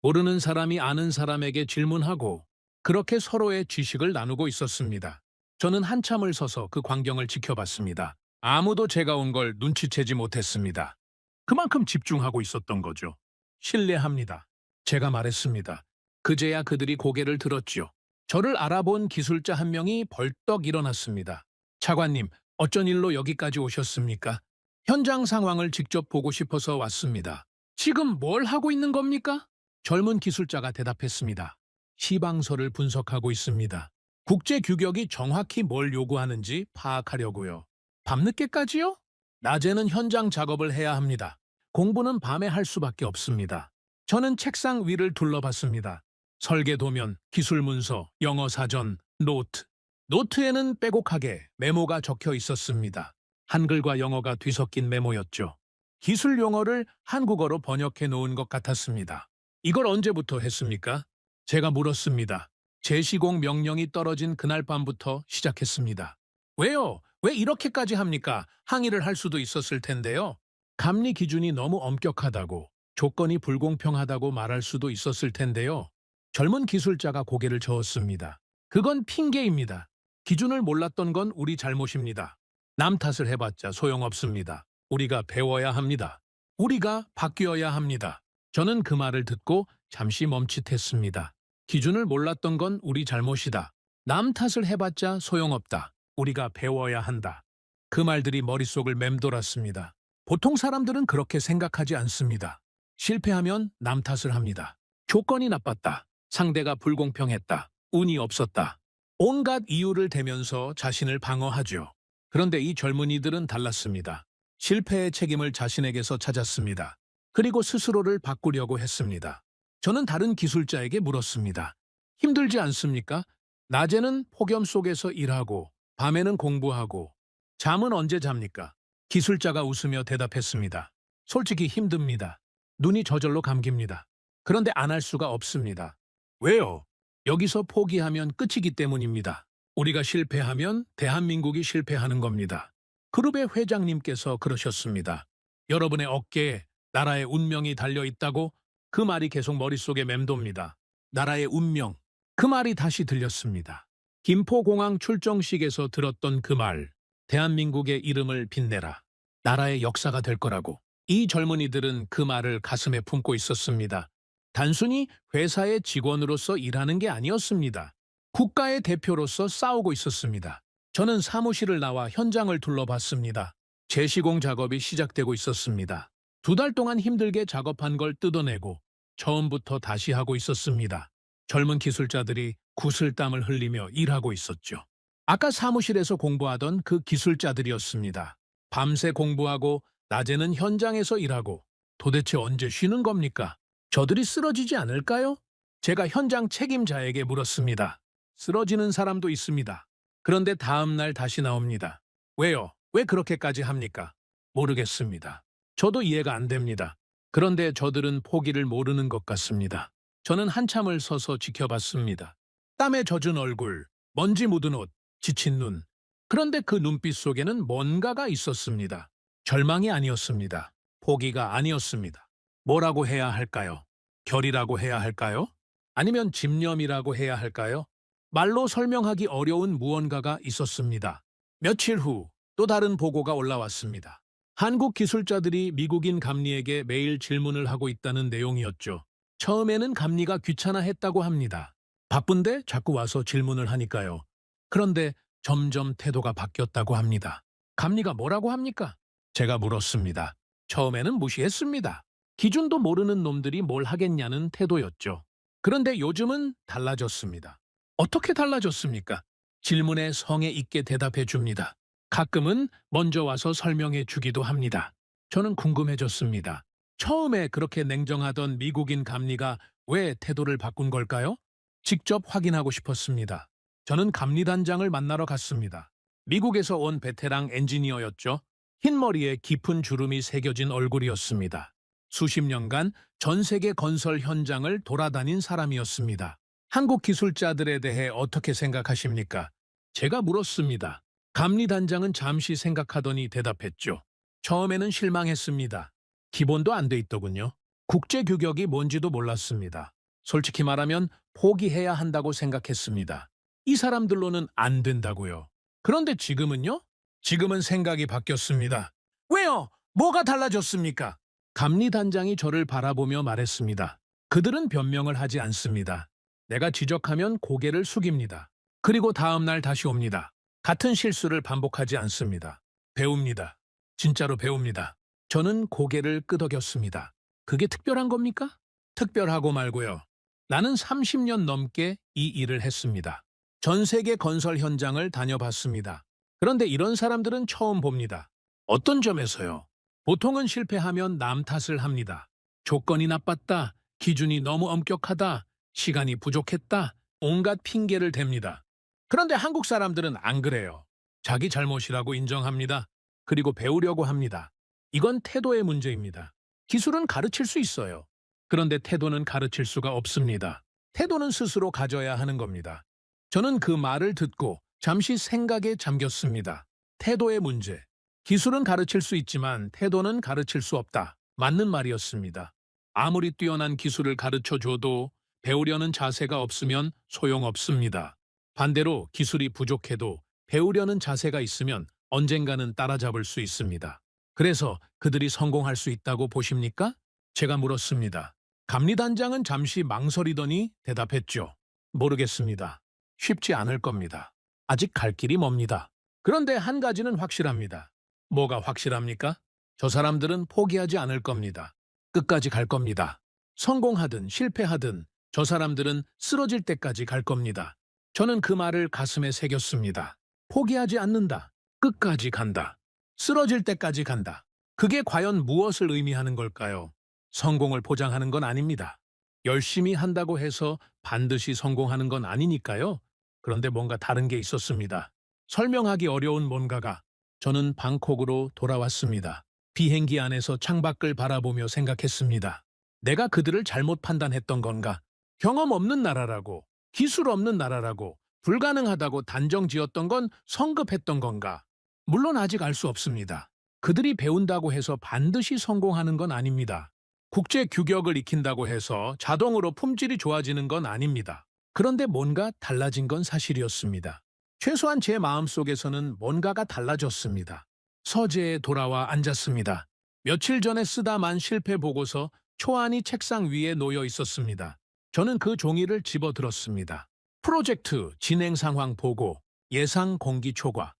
모르는 사람이 아는 사람에게 질문하고, 그렇게 서로의 지식을 나누고 있었습니다. 저는 한참을 서서 그 광경을 지켜봤습니다. 아무도 제가 온 걸 눈치채지 못했습니다. 그만큼 집중하고 있었던 거죠. 신뢰합니다. 제가 말했습니다. 그제야 그들이 고개를 들었지요. 저를 알아본 기술자 한 명이 벌떡 일어났습니다. 차관님, 어쩐 일로 여기까지 오셨습니까? 현장 상황을 직접 보고 싶어서 왔습니다. 지금 뭘 하고 있는 겁니까? 젊은 기술자가 대답했습니다. 시방서를 분석하고 있습니다. 국제 규격이 정확히 뭘 요구하는지 파악하려고요. 밤늦게까지요? 낮에는 현장 작업을 해야 합니다. 공부는 밤에 할 수밖에 없습니다. 저는 책상 위를 둘러봤습니다. 설계 도면, 기술 문서, 영어 사전, 노트. 노트에는 빼곡하게 메모가 적혀 있었습니다. 한글과 영어가 뒤섞인 메모였죠. 기술 용어를 한국어로 번역해 놓은 것 같았습니다. 이걸 언제부터 했습니까? 제가 물었습니다. 제시공 명령이 떨어진 그날 밤부터 시작했습니다. 왜요? 왜 이렇게까지 합니까? 항의를 할 수도 있었을 텐데요. 감리 기준이 너무 엄격하다고, 조건이 불공평하다고 말할 수도 있었을 텐데요. 젊은 기술자가 고개를 저었습니다. 그건 핑계입니다. 기준을 몰랐던 건 우리 잘못입니다. 남 탓을 해봤자 소용없습니다. 우리가 배워야 합니다. 우리가 바뀌어야 합니다. 저는 그 말을 듣고 잠시 멈칫했습니다. 기준을 몰랐던 건 우리 잘못이다. 남 탓을 해봤자 소용없다. 우리가 배워야 한다. 그 말들이 머릿속을 맴돌았습니다. 보통 사람들은 그렇게 생각하지 않습니다. 실패하면 남 탓을 합니다. 조건이 나빴다. 상대가 불공평했다. 운이 없었다. 온갖 이유를 대면서 자신을 방어하죠. 그런데 이 젊은이들은 달랐습니다. 실패의 책임을 자신에게서 찾았습니다. 그리고 스스로를 바꾸려고 했습니다. 저는 다른 기술자에게 물었습니다. 힘들지 않습니까? 낮에는 폭염 속에서 일하고 밤에는 공부하고 잠은 언제 잡니까? 기술자가 웃으며 대답했습니다. 솔직히 힘듭니다. 눈이 저절로 감깁니다. 그런데 안 할 수가 없습니다. 왜요? 여기서 포기하면 끝이기 때문입니다. 우리가 실패하면 대한민국이 실패하는 겁니다. 그룹의 회장님께서 그러셨습니다. 여러분의 어깨에 나라의 운명이 달려 있다고 그 말이 계속 머릿속에 맴돕니다. 나라의 운명. 그 말이 다시 들렸습니다. 김포공항 출정식에서 들었던 그 말. 대한민국의 이름을 빛내라. 나라의 역사가 될 거라고. 이 젊은이들은 그 말을 가슴에 품고 있었습니다. 단순히 회사의 직원으로서 일하는 게 아니었습니다. 국가의 대표로서 싸우고 있었습니다. 저는 사무실을 나와 현장을 둘러봤습니다. 재시공 작업이 시작되고 있었습니다. 2달 동안 힘들게 작업한 걸 뜯어내고 처음부터 다시 하고 있었습니다. 젊은 기술자들이 구슬땀을 흘리며 일하고 있었죠. 아까 사무실에서 공부하던 그 기술자들이었습니다. 밤새 공부하고 낮에는 현장에서 일하고 도대체 언제 쉬는 겁니까? 저들이 쓰러지지 않을까요? 제가 현장 책임자에게 물었습니다. 쓰러지는 사람도 있습니다. 그런데 다음 날 다시 나옵니다. 왜요? 왜 그렇게까지 합니까? 모르겠습니다. 저도 이해가 안 됩니다. 그런데 저들은 포기를 모르는 것 같습니다. 저는 한참을 서서 지켜봤습니다. 땀에 젖은 얼굴, 먼지 묻은 옷, 지친 눈. 그런데 그 눈빛 속에는 뭔가가 있었습니다. 절망이 아니었습니다. 포기가 아니었습니다. 뭐라고 해야 할까요? 결이라고 해야 할까요? 아니면 집념이라고 해야 할까요? 말로 설명하기 어려운 무언가가 있었습니다. 며칠 후 또 다른 보고가 올라왔습니다. 한국 기술자들이 미국인 감리에게 매일 질문을 하고 있다는 내용이었죠. 처음에는 감리가 귀찮아했다고 합니다. 바쁜데 자꾸 와서 질문을 하니까요. 그런데 점점 태도가 바뀌었다고 합니다. 감리가 뭐라고 합니까? 제가 물었습니다. 처음에는 무시했습니다. 기준도 모르는 놈들이 뭘 하겠냐는 태도였죠. 그런데 요즘은 달라졌습니다. 어떻게 달라졌습니까? 질문에 성의 있게 대답해 줍니다. 가끔은 먼저 와서 설명해 주기도 합니다. 저는 궁금해졌습니다. 처음에 그렇게 냉정하던 미국인 감리가 왜 태도를 바꾼 걸까요? 직접 확인하고 싶었습니다. 저는 감리단장을 만나러 갔습니다. 미국에서 온 베테랑 엔지니어였죠. 흰머리에 깊은 주름이 새겨진 얼굴이었습니다. 수십 년간 전 세계 건설 현장을 돌아다닌 사람이었습니다. 한국 기술자들에 대해 어떻게 생각하십니까? 제가 물었습니다. 감리단장은 잠시 생각하더니 대답했죠. 처음에는 실망했습니다. 기본도 안 돼 있더군요. 국제규격이 뭔지도 몰랐습니다. 솔직히 말하면 포기해야 한다고 생각했습니다. 이 사람들로는 안 된다고요. 그런데 지금은요? 지금은 생각이 바뀌었습니다. 왜요? 뭐가 달라졌습니까? 감리단장이 저를 바라보며 말했습니다. 그들은 변명을 하지 않습니다. 내가 지적하면 고개를 숙입니다. 그리고 다음 날 다시 옵니다. 같은 실수를 반복하지 않습니다. 배웁니다. 진짜로 배웁니다. 저는 고개를 끄덕였습니다. 그게 특별한 겁니까? 특별하고 말고요. 나는 30년 넘게 이 일을 했습니다. 전 세계 건설 현장을 다녀봤습니다. 그런데 이런 사람들은 처음 봅니다. 어떤 점에서요? 보통은 실패하면 남 탓을 합니다. 조건이 나빴다, 기준이 너무 엄격하다, 시간이 부족했다, 온갖 핑계를 댑니다. 그런데 한국 사람들은 안 그래요. 자기 잘못이라고 인정합니다. 그리고 배우려고 합니다. 이건 태도의 문제입니다. 기술은 가르칠 수 있어요. 그런데 태도는 가르칠 수가 없습니다. 태도는 스스로 가져야 하는 겁니다. 저는 그 말을 듣고 잠시 생각에 잠겼습니다. 태도의 문제. 기술은 가르칠 수 있지만 태도는 가르칠 수 없다. 맞는 말이었습니다. 아무리 뛰어난 기술을 가르쳐줘도 배우려는 자세가 없으면 소용없습니다. 반대로 기술이 부족해도 배우려는 자세가 있으면 언젠가는 따라잡을 수 있습니다. 그래서 그들이 성공할 수 있다고 보십니까? 제가 물었습니다. 감리단장은 잠시 망설이더니 대답했죠. 모르겠습니다. 쉽지 않을 겁니다. 아직 갈 길이 멉니다. 그런데 한 가지는 확실합니다. 뭐가 확실합니까? 저 사람들은 포기하지 않을 겁니다. 끝까지 갈 겁니다. 성공하든 실패하든 저 사람들은 쓰러질 때까지 갈 겁니다. 저는 그 말을 가슴에 새겼습니다. 포기하지 않는다. 끝까지 간다. 쓰러질 때까지 간다. 그게 과연 무엇을 의미하는 걸까요? 성공을 보장하는 건 아닙니다. 열심히 한다고 해서 반드시 성공하는 건 아니니까요. 그런데 뭔가 다른 게 있었습니다. 설명하기 어려운 뭔가가. 저는 방콕으로 돌아왔습니다. 비행기 안에서 창밖을 바라보며 생각했습니다. 내가 그들을 잘못 판단했던 건가? 경험 없는 나라라고, 기술 없는 나라라고, 불가능하다고 단정 지었던 건 성급했던 건가? 물론 아직 알 수 없습니다. 그들이 배운다고 해서 반드시 성공하는 건 아닙니다. 국제 규격을 익힌다고 해서 자동으로 품질이 좋아지는 건 아닙니다. 그런데 뭔가 달라진 건 사실이었습니다. 최소한 제 마음속에서는 뭔가가 달라졌습니다. 서재에 돌아와 앉았습니다. 며칠 전에 쓰다 만 실패 보고서 초안이 책상 위에 놓여 있었습니다. 저는 그 종이를 집어들었습니다. 프로젝트 진행 상황 보고, 예상 공기 초과,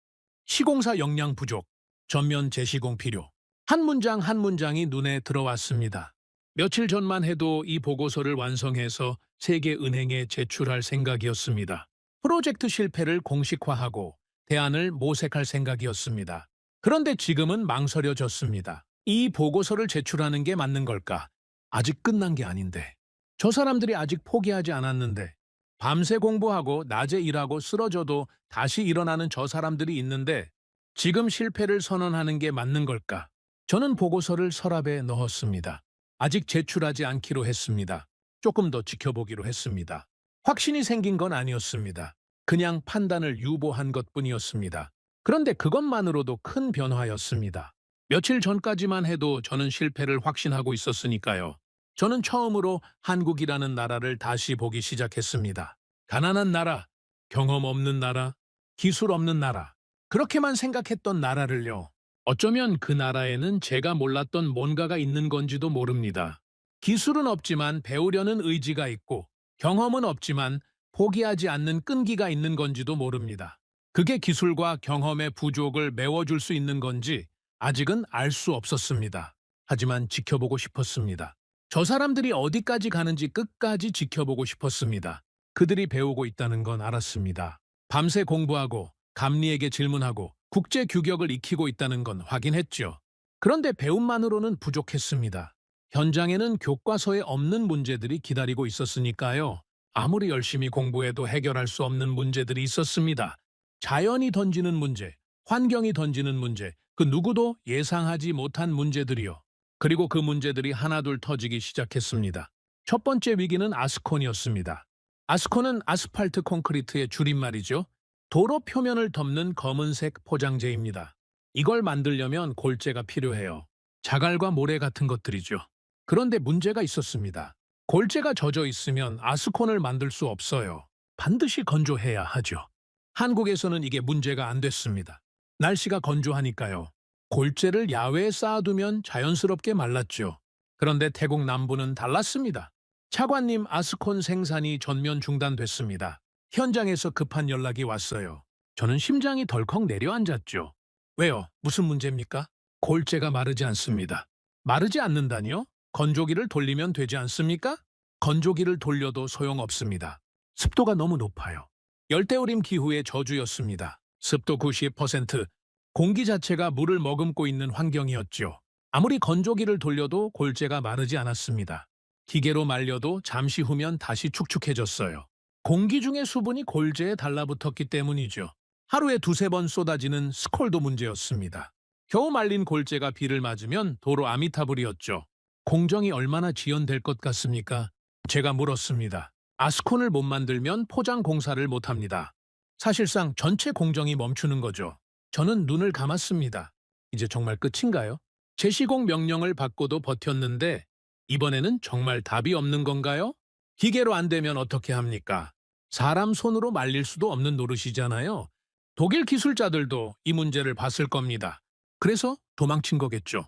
시공사 역량 부족, 전면 재시공 필요. 한 문장 한 문장이 눈에 들어왔습니다. 며칠 전만 해도 이 보고서를 완성해서 세계은행에 제출할 생각이었습니다. 프로젝트 실패를 공식화하고 대안을 모색할 생각이었습니다. 그런데 지금은 망설여졌습니다. 이 보고서를 제출하는 게 맞는 걸까? 아직 끝난 게 아닌데. 저 사람들이 아직 포기하지 않았는데. 밤새 공부하고 낮에 일하고 쓰러져도 다시 일어나는 저 사람들이 있는데 지금 실패를 선언하는 게 맞는 걸까? 저는 보고서를 서랍에 넣었습니다. 아직 제출하지 않기로 했습니다. 조금 더 지켜보기로 했습니다. 확신이 생긴 건 아니었습니다. 그냥 판단을 유보한 것뿐이었습니다. 그런데 그것만으로도 큰 변화였습니다. 며칠 전까지만 해도 저는 실패를 확신하고 있었으니까요. 저는 처음으로 한국이라는 나라를 다시 보기 시작했습니다. 가난한 나라, 경험 없는 나라, 기술 없는 나라. 그렇게만 생각했던 나라를요. 어쩌면 그 나라에는 제가 몰랐던 뭔가가 있는 건지도 모릅니다. 기술은 없지만 배우려는 의지가 있고 경험은 없지만 포기하지 않는 끈기가 있는 건지도 모릅니다. 그게 기술과 경험의 부족을 메워줄 수 있는 건지 아직은 알 수 없었습니다. 하지만 지켜보고 싶었습니다. 저 사람들이 어디까지 가는지 끝까지 지켜보고 싶었습니다. 그들이 배우고 있다는 건 알았습니다. 밤새 공부하고 감리에게 질문하고 국제 규격을 익히고 있다는 건 확인했죠. 그런데 배움만으로는 부족했습니다. 현장에는 교과서에 없는 문제들이 기다리고 있었으니까요. 아무리 열심히 공부해도 해결할 수 없는 문제들이 있었습니다. 자연이 던지는 문제, 환경이 던지는 문제, 그 누구도 예상하지 못한 문제들이요. 그리고 그 문제들이 하나둘 터지기 시작했습니다. 첫 번째 위기는 아스콘이었습니다. 아스콘은 아스팔트 콘크리트의 줄임말이죠. 도로 표면을 덮는 검은색 포장재입니다. 이걸 만들려면 골재가 필요해요. 자갈과 모래 같은 것들이죠. 그런데 문제가 있었습니다. 골재가 젖어 있으면 아스콘을 만들 수 없어요. 반드시 건조해야 하죠. 한국에서는 이게 문제가 안 됐습니다. 날씨가 건조하니까요. 골재를 야외에 쌓아두면 자연스럽게 말랐죠. 그런데 태국 남부는 달랐습니다. 차관님, 아스콘 생산이 전면 중단됐습니다. 현장에서 급한 연락이 왔어요. 저는 심장이 덜컥 내려앉았죠. 왜요? 무슨 문제입니까? 골재가 마르지 않습니다. 마르지 않는다니요? 건조기를 돌리면 되지 않습니까? 건조기를 돌려도 소용없습니다. 습도가 너무 높아요. 열대우림 기후의 저주였습니다. 습도 90%, 공기 자체가 물을 머금고 있는 환경이었죠. 아무리 건조기를 돌려도 골재가 마르지 않았습니다. 기계로 말려도 잠시 후면 다시 축축해졌어요. 공기 중의 수분이 골재에 달라붙었기 때문이죠. 하루에 두세 번 쏟아지는 스콜도 문제였습니다. 겨우 말린 골재가 비를 맞으면 도로 아미타불이었죠. 공정이 얼마나 지연될 것 같습니까? 제가 물었습니다. 아스콘을 못 만들면 포장 공사를 못합니다. 사실상 전체 공정이 멈추는 거죠. 저는 눈을 감았습니다. 이제 정말 끝인가요? 재시공 명령을 받고도 버텼는데 이번에는 정말 답이 없는 건가요? 기계로 안 되면 어떻게 합니까? 사람 손으로 말릴 수도 없는 노릇이잖아요. 독일 기술자들도 이 문제를 봤을 겁니다. 그래서 도망친 거겠죠.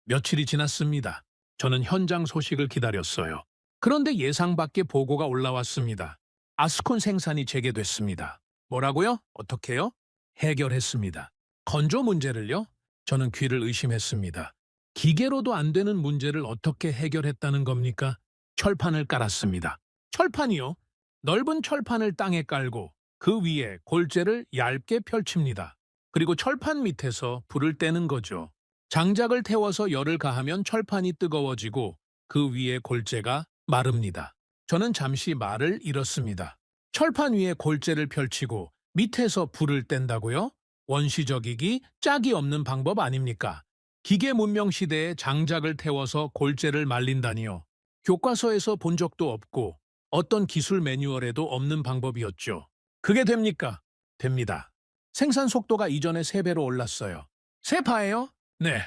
며칠이 지났습니다. 저는 현장 소식을 기다렸어요. 그런데 예상 밖의 보고가 올라왔습니다. 아스콘 생산이 재개됐습니다. 뭐라고요? 어떻게요? 해결했습니다. 건조 문제를요? 저는 귀를 의심했습니다. 기계로도 안 되는 문제를 어떻게 해결했다는 겁니까? 철판을 깔았습니다. 철판이요? 넓은 철판을 땅에 깔고 그 위에 골재를 얇게 펼칩니다. 그리고 철판 밑에서 불을 떼는 거죠. 장작을 태워서 열을 가하면 철판이 뜨거워지고 그 위에 골재가 마릅니다. 저는 잠시 말을 잃었습니다. 철판 위에 골재를 펼치고 밑에서 불을 뗀다고요? 원시적이기 짝이 없는 방법 아닙니까? 기계 문명 시대에 장작을 태워서 골재를 말린다니요. 교과서에서 본 적도 없고 어떤 기술 매뉴얼에도 없는 방법이었죠. 그게 됩니까? 됩니다. 생산 속도가 이전의 3배로 올랐어요. 세파예요? 네,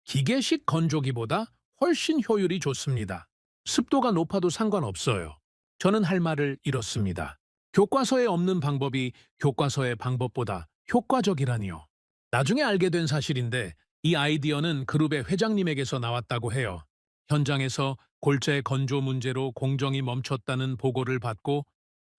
기계식 건조기보다 훨씬 효율이 좋습니다. 습도가 높아도 상관없어요. 저는 할 말을 잃었습니다. 교과서에 없는 방법이 교과서의 방법보다 효과적이라니요. 나중에 알게 된 사실인데 이 아이디어는 그룹의 회장님에게서 나왔다고 해요. 현장에서 골재 건조 문제로 공정이 멈췄다는 보고를 받고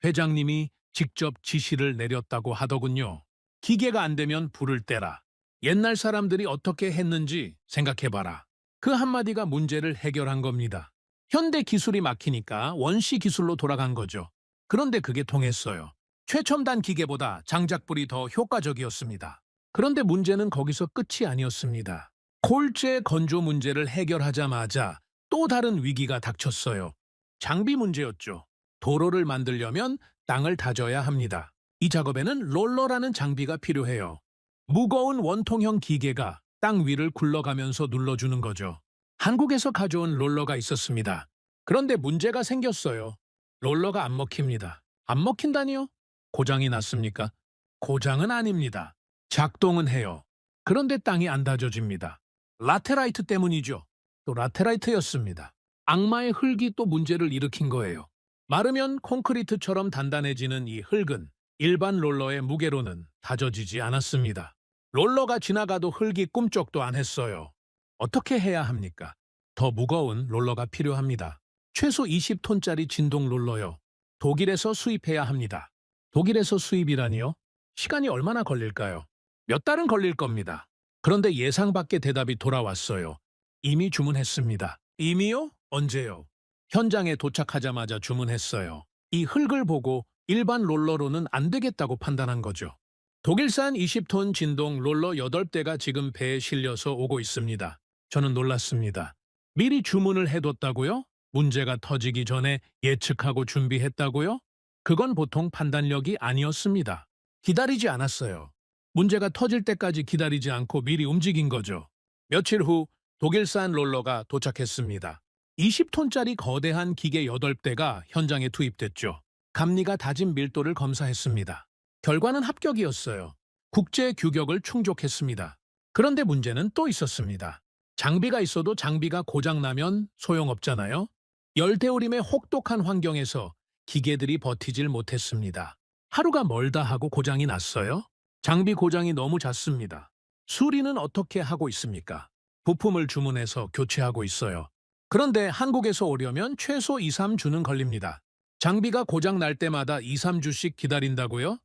회장님이 직접 지시를 내렸다고 하더군요. 기계가 안 되면 불을 떼라. 옛날 사람들이 어떻게 했는지 생각해봐라. 그 한마디가 문제를 해결한 겁니다. 현대 기술이 막히니까 원시 기술로 돌아간 거죠. 그런데 그게 통했어요. 최첨단 기계보다 장작불이 더 효과적이었습니다. 그런데 문제는 거기서 끝이 아니었습니다. 골재 건조 문제를 해결하자마자 또 다른 위기가 닥쳤어요. 장비 문제였죠. 도로를 만들려면 땅을 다져야 합니다. 이 작업에는 롤러라는 장비가 필요해요. 무거운 원통형 기계가 땅 위를 굴러가면서 눌러주는 거죠. 한국에서 가져온 롤러가 있었습니다. 그런데 문제가 생겼어요. 롤러가 안 먹힙니다. 안 먹힌다니요? 고장이 났습니까? 고장은 아닙니다. 작동은 해요. 그런데 땅이 안 다져집니다. 라테라이트 때문이죠. 또 라테라이트였습니다. 악마의 흙이 또 문제를 일으킨 거예요. 마르면 콘크리트처럼 단단해지는 이 흙은 일반 롤러의 무게로는 다져지지 않았습니다. 롤러가 지나가도 흙이 꿈쩍도 안 했어요. 어떻게 해야 합니까? 더 무거운 롤러가 필요합니다. 최소 20톤짜리 진동 롤러요. 독일에서 수입해야 합니다. 독일에서 수입이라니요? 시간이 얼마나 걸릴까요? 몇 달은 걸릴 겁니다. 그런데 예상 밖의 대답이 돌아왔어요. 이미 주문했습니다. 이미요? 언제요? 현장에 도착하자마자 주문했어요. 이 흙을 보고 일반 롤러로는 안 되겠다고 판단한 거죠. 독일산 20톤 진동 롤러 8대가 지금 배에 실려서 오고 있습니다. 저는 놀랐습니다. 미리 주문을 해뒀다고요? 문제가 터지기 전에 예측하고 준비했다고요? 그건 보통 판단력이 아니었습니다. 기다리지 않았어요. 문제가 터질 때까지 기다리지 않고 미리 움직인 거죠. 며칠 후 독일산 롤러가 도착했습니다. 20톤짜리 거대한 기계 8대가 현장에 투입됐죠. 감리가 다진 밀도를 검사했습니다. 결과는 합격이었어요. 국제 규격을 충족했습니다. 그런데 문제는 또 있었습니다. 장비가 있어도 장비가 고장나면 소용없잖아요. 열대우림의 혹독한 환경에서 기계들이 버티질 못했습니다. 하루가 멀다 하고 고장이 났어요? 장비 고장이 너무 잦습니다. 수리는 어떻게 하고 있습니까? 부품을 주문해서 교체하고 있어요. 그런데 한국에서 오려면 최소 2, 3주는 걸립니다. 장비가 고장 날 때마다 2, 3주씩 기다린다고요?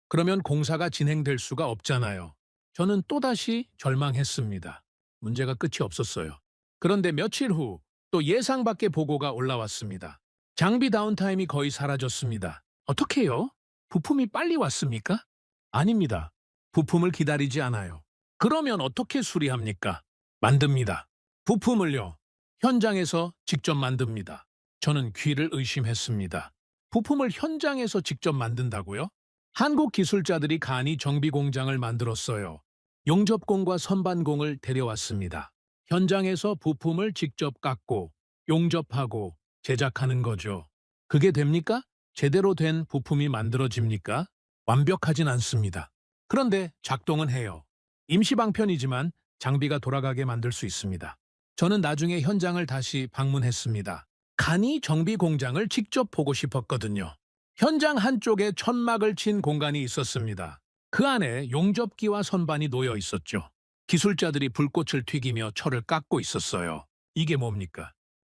그러면 공사가 진행될 수가 없잖아요. 저는 또다시 절망했습니다. 문제가 끝이 없었어요. 그런데 며칠 후 또 예상 밖의 보고가 올라왔습니다. 장비 다운타임이 거의 사라졌습니다. 어떻게요? 부품이 빨리 왔습니까? 아닙니다. 부품을 기다리지 않아요. 그러면 어떻게 수리합니까? 만듭니다. 부품을요. 현장에서 직접 만듭니다. 저는 귀를 의심했습니다. 부품을 현장에서 직접 만든다고요? 한국 기술자들이 간이 정비 공장을 만들었어요. 용접공과 선반공을 데려왔습니다. 현장에서 부품을 직접 깎고 용접하고 제작하는 거죠. 그게 됩니까? 제대로 된 부품이 만들어집니까? 완벽하진 않습니다. 그런데 작동은 해요. 임시 방편이지만 장비가 돌아가게 만들 수 있습니다. 저는 나중에 현장을 다시 방문했습니다. 간이 정비 공장을 직접 보고 싶었거든요. 현장 한쪽에 천막을 친 공간이 있었습니다. 그 안에 용접기와 선반이 놓여 있었죠. 기술자들이 불꽃을 튀기며 철을 깎고 있었어요. 이게 뭡니까?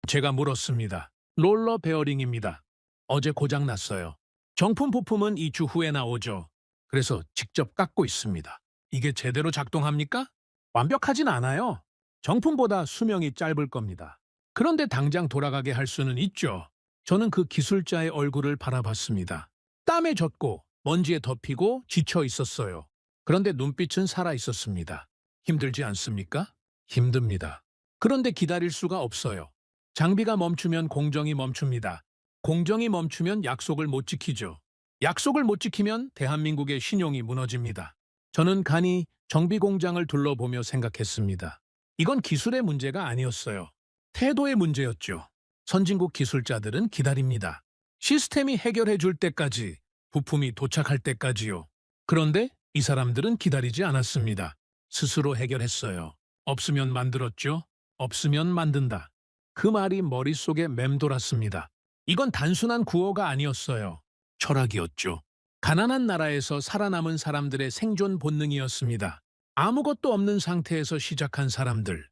제가 물었습니다. 롤러 베어링입니다. 어제 고장 났어요. 정품 부품은 2주 후에 나오죠. 그래서 직접 깎고 있습니다. 이게 제대로 작동합니까? 완벽하진 않아요. 정품보다 수명이 짧을 겁니다. 그런데 당장 돌아가게 할 수는 있죠. 저는 그 기술자의 얼굴을 바라봤습니다. 땀에 젖고 먼지에 덮이고 지쳐 있었어요. 그런데 눈빛은 살아 있었습니다. 힘들지 않습니까? 힘듭니다. 그런데 기다릴 수가 없어요. 장비가 멈추면 공정이 멈춥니다. 공정이 멈추면 약속을 못 지키죠. 약속을 못 지키면 대한민국의 신용이 무너집니다. 저는 간이 정비 공장을 둘러보며 생각했습니다. 이건 기술의 문제가 아니었어요. 태도의 문제였죠. 선진국 기술자들은 기다립니다. 시스템이 해결해 줄 때까지, 부품이 도착할 때까지요. 그런데 이 사람들은 기다리지 않았습니다. 스스로 해결했어요. 없으면 만들었죠. 없으면 만든다. 그 말이 머릿속에 맴돌았습니다. 이건 단순한 구호가 아니었어요. 철학이었죠. 가난한 나라에서 살아남은 사람들의 생존 본능이었습니다. 아무것도 없는 상태에서 시작한 사람들,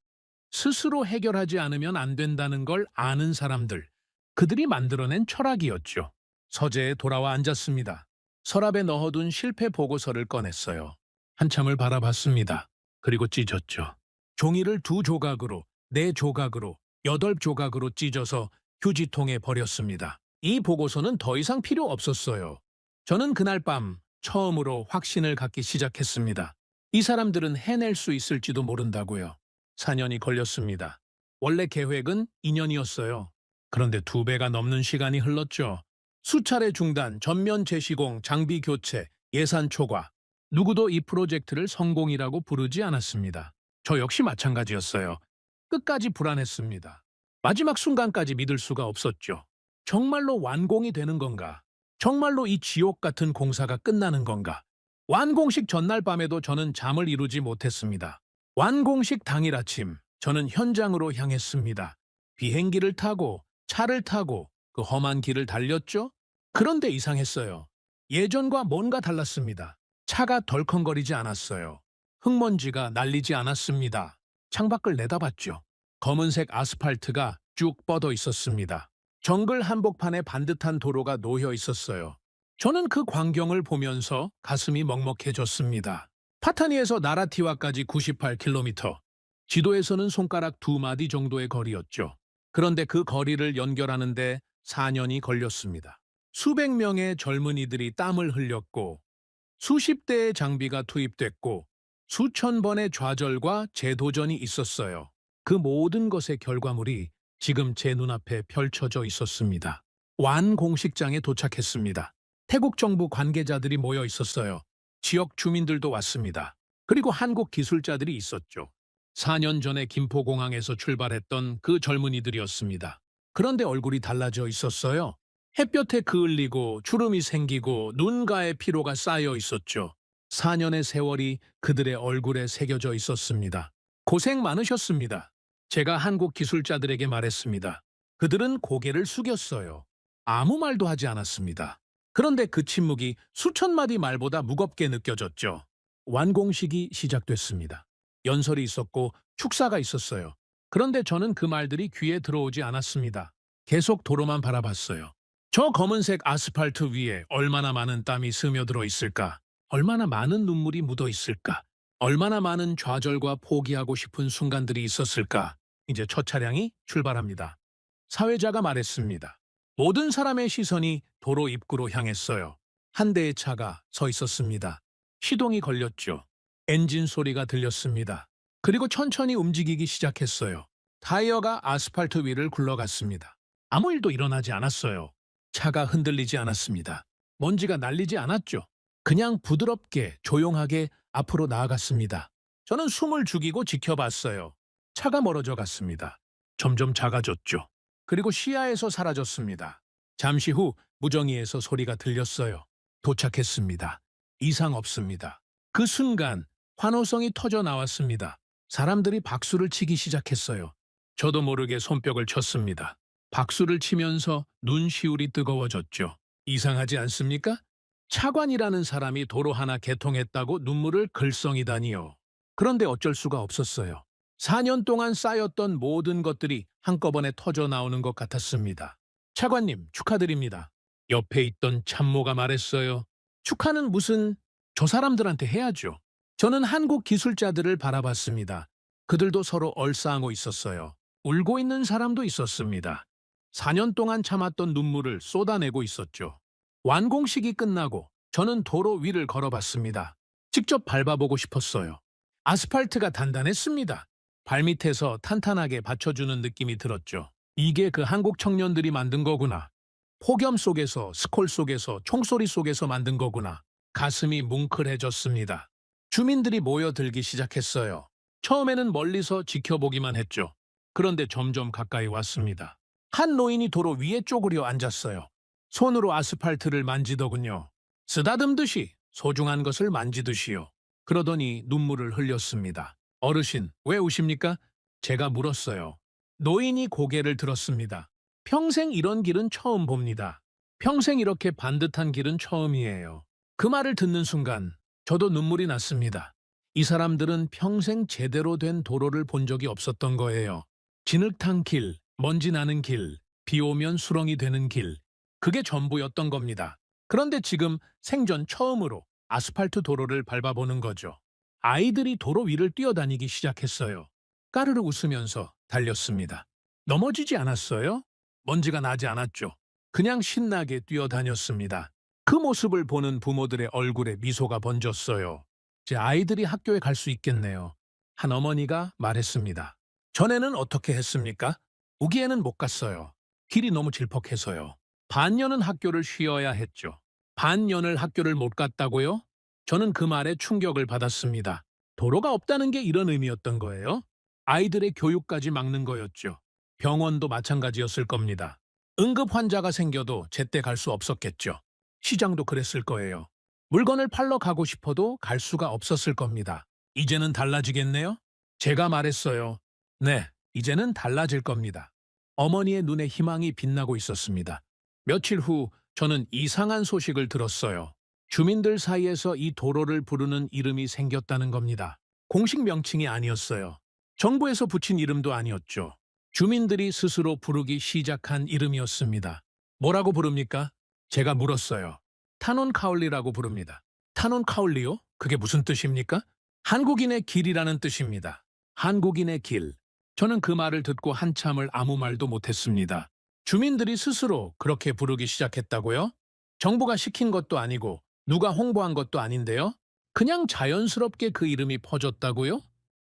스스로 해결하지 않으면 안 된다는 걸 아는 사람들, 그들이 만들어낸 철학이었죠. 서재에 돌아와 앉았습니다. 서랍에 넣어둔 실패 보고서를 꺼냈어요. 한참을 바라봤습니다. 그리고 찢었죠. 종이를 2조각으로, 4조각으로, 8조각으로 찢어서 휴지통에 버렸습니다. 이 보고서는 더 이상 필요 없었어요. 저는 그날 밤 처음으로 확신을 갖기 시작했습니다. 이 사람들은 해낼 수 있을지도 모른다고요. 4년이 걸렸습니다. 원래 계획은 2년이었어요. 그런데 2배가 넘는 시간이 흘렀죠. 수차례 중단, 전면 재시공, 장비 교체, 예산 초과. 누구도 이 프로젝트를 성공이라고 부르지 않았습니다. 저 역시 마찬가지였어요. 끝까지 불안했습니다. 마지막 순간까지 믿을 수가 없었죠. 정말로 완공이 되는 건가? 정말로 이 지옥 같은 공사가 끝나는 건가? 완공식 전날 밤에도 저는 잠을 이루지 못했습니다. 완공식 당일 아침, 저는 현장으로 향했습니다. 비행기를 타고, 차를 타고, 그 험한 길을 달렸죠? 그런데 이상했어요. 예전과 뭔가 달랐습니다. 차가 덜컹거리지 않았어요. 흙먼지가 날리지 않았습니다. 창밖을 내다봤죠. 검은색 아스팔트가 쭉 뻗어 있었습니다. 정글 한복판에 반듯한 도로가 놓여 있었어요. 저는 그 광경을 보면서 가슴이 먹먹해졌습니다. 파타니에서 나라티와까지 98km, 지도에서는 손가락 2마디 정도의 거리였죠. 그런데 그 거리를 연결하는데 4년이 걸렸습니다. 수백 명의 젊은이들이 땀을 흘렸고, 수십 대의 장비가 투입됐고, 수천 번의 좌절과 재도전이 있었어요. 그 모든 것의 결과물이 지금 제 눈앞에 펼쳐져 있었습니다. 완공식장에 도착했습니다. 태국 정부 관계자들이 모여 있었어요. 지역 주민들도 왔습니다. 그리고 한국 기술자들이 있었죠. 4년 전에 김포공항에서 출발했던 그 젊은이들이었습니다. 그런데 얼굴이 달라져 있었어요. 햇볕에 그을리고 주름이 생기고 눈가에 피로가 쌓여 있었죠. 4년의 세월이 그들의 얼굴에 새겨져 있었습니다. 고생 많으셨습니다. 제가 한국 기술자들에게 말했습니다. 그들은 고개를 숙였어요. 아무 말도 하지 않았습니다. 그런데 그 침묵이 수천 마디 말보다 무겁게 느껴졌죠. 완공식이 시작됐습니다. 연설이 있었고 축사가 있었어요. 그런데 저는 그 말들이 귀에 들어오지 않았습니다. 계속 도로만 바라봤어요. 저 검은색 아스팔트 위에 얼마나 많은 땀이 스며들어 있을까? 얼마나 많은 눈물이 묻어 있을까? 얼마나 많은 좌절과 포기하고 싶은 순간들이 있었을까? 이제 첫 차량이 출발합니다. 사회자가 말했습니다. 모든 사람의 시선이 도로 입구로 향했어요. 한 대의 차가 서 있었습니다. 시동이 걸렸죠. 엔진 소리가 들렸습니다. 그리고 천천히 움직이기 시작했어요. 타이어가 아스팔트 위를 굴러갔습니다. 아무 일도 일어나지 않았어요. 차가 흔들리지 않았습니다. 먼지가 날리지 않았죠. 그냥 부드럽게 조용하게 앞으로 나아갔습니다. 저는 숨을 죽이고 지켜봤어요. 차가 멀어져 갔습니다. 점점 작아졌죠. 그리고 시야에서 사라졌습니다. 잠시 후 무정이에서 소리가 들렸어요. 도착했습니다. 이상 없습니다. 그 순간 환호성이 터져 나왔습니다. 사람들이 박수를 치기 시작했어요. 저도 모르게 손뼉을 쳤습니다. 박수를 치면서 눈시울이 뜨거워졌죠. 이상하지 않습니까? 차관이라는 사람이 도로 하나 개통했다고 눈물을 글썽이다니요. 그런데 어쩔 수가 없었어요. 4년 동안 쌓였던 모든 것들이 한꺼번에 터져 나오는 것 같았습니다. 차관님, 축하드립니다. 옆에 있던 참모가 말했어요. 축하는 무슨, 저 사람들한테 해야죠. 저는 한국 기술자들을 바라봤습니다. 그들도 서로 얼싸안고 있었어요. 울고 있는 사람도 있었습니다. 4년 동안 참았던 눈물을 쏟아내고 있었죠. 완공식이 끝나고 저는 도로 위를 걸어봤습니다. 직접 밟아보고 싶었어요. 아스팔트가 단단했습니다. 발밑에서 탄탄하게 받쳐주는 느낌이 들었죠. 이게 그 한국 청년들이 만든 거구나. 폭염 속에서, 스콜 속에서, 총소리 속에서 만든 거구나. 가슴이 뭉클해졌습니다. 주민들이 모여들기 시작했어요. 처음에는 멀리서 지켜보기만 했죠. 그런데 점점 가까이 왔습니다. 한 노인이 도로 위에 쪼그려 앉았어요. 손으로 아스팔트를 만지더군요. 쓰다듬듯이 소중한 것을 만지듯이요. 그러더니 눈물을 흘렸습니다. 어르신, 왜 우십니까? 제가 물었어요. 노인이 고개를 들었습니다. 평생 이런 길은 처음 봅니다. 평생 이렇게 반듯한 길은 처음이에요. 그 말을 듣는 순간 저도 눈물이 났습니다. 이 사람들은 평생 제대로 된 도로를 본 적이 없었던 거예요. 진흙탕 길, 먼지 나는 길, 비 오면 수렁이 되는 길, 그게 전부였던 겁니다. 그런데 지금 생전 처음으로 아스팔트 도로를 밟아보는 거죠. 아이들이 도로 위를 뛰어다니기 시작했어요. 까르르 웃으면서 달렸습니다. 넘어지지 않았어요? 먼지가 나지 않았죠. 그냥 신나게 뛰어다녔습니다. 그 모습을 보는 부모들의 얼굴에 미소가 번졌어요. 이제 아이들이 학교에 갈 수 있겠네요. 한 어머니가 말했습니다. 전에는 어떻게 했습니까? 우기에는 못 갔어요. 길이 너무 질퍽해서요. 반년은 학교를 쉬어야 했죠. 반년을 학교를 못 갔다고요? 저는 그 말에 충격을 받았습니다. 도로가 없다는 게 이런 의미였던 거예요? 아이들의 교육까지 막는 거였죠. 병원도 마찬가지였을 겁니다. 응급 환자가 생겨도 제때 갈 수 없었겠죠. 시장도 그랬을 거예요. 물건을 팔러 가고 싶어도 갈 수가 없었을 겁니다. 이제는 달라지겠네요? 제가 말했어요. 네, 이제는 달라질 겁니다. 어머니의 눈에 희망이 빛나고 있었습니다. 며칠 후 저는 이상한 소식을 들었어요. 주민들 사이에서 이 도로를 부르는 이름이 생겼다는 겁니다. 공식 명칭이 아니었어요. 정부에서 붙인 이름도 아니었죠. 주민들이 스스로 부르기 시작한 이름이었습니다. 뭐라고 부릅니까? 제가 물었어요. 타논 카울리라고 부릅니다. 타논 카울리요? 그게 무슨 뜻입니까? 한국인의 길이라는 뜻입니다. 한국인의 길. 저는 그 말을 듣고 한참을 아무 말도 못했습니다. 주민들이 스스로 그렇게 부르기 시작했다고요? 정부가 시킨 것도 아니고 누가 홍보한 것도 아닌데요? 그냥 자연스럽게 그 이름이 퍼졌다고요?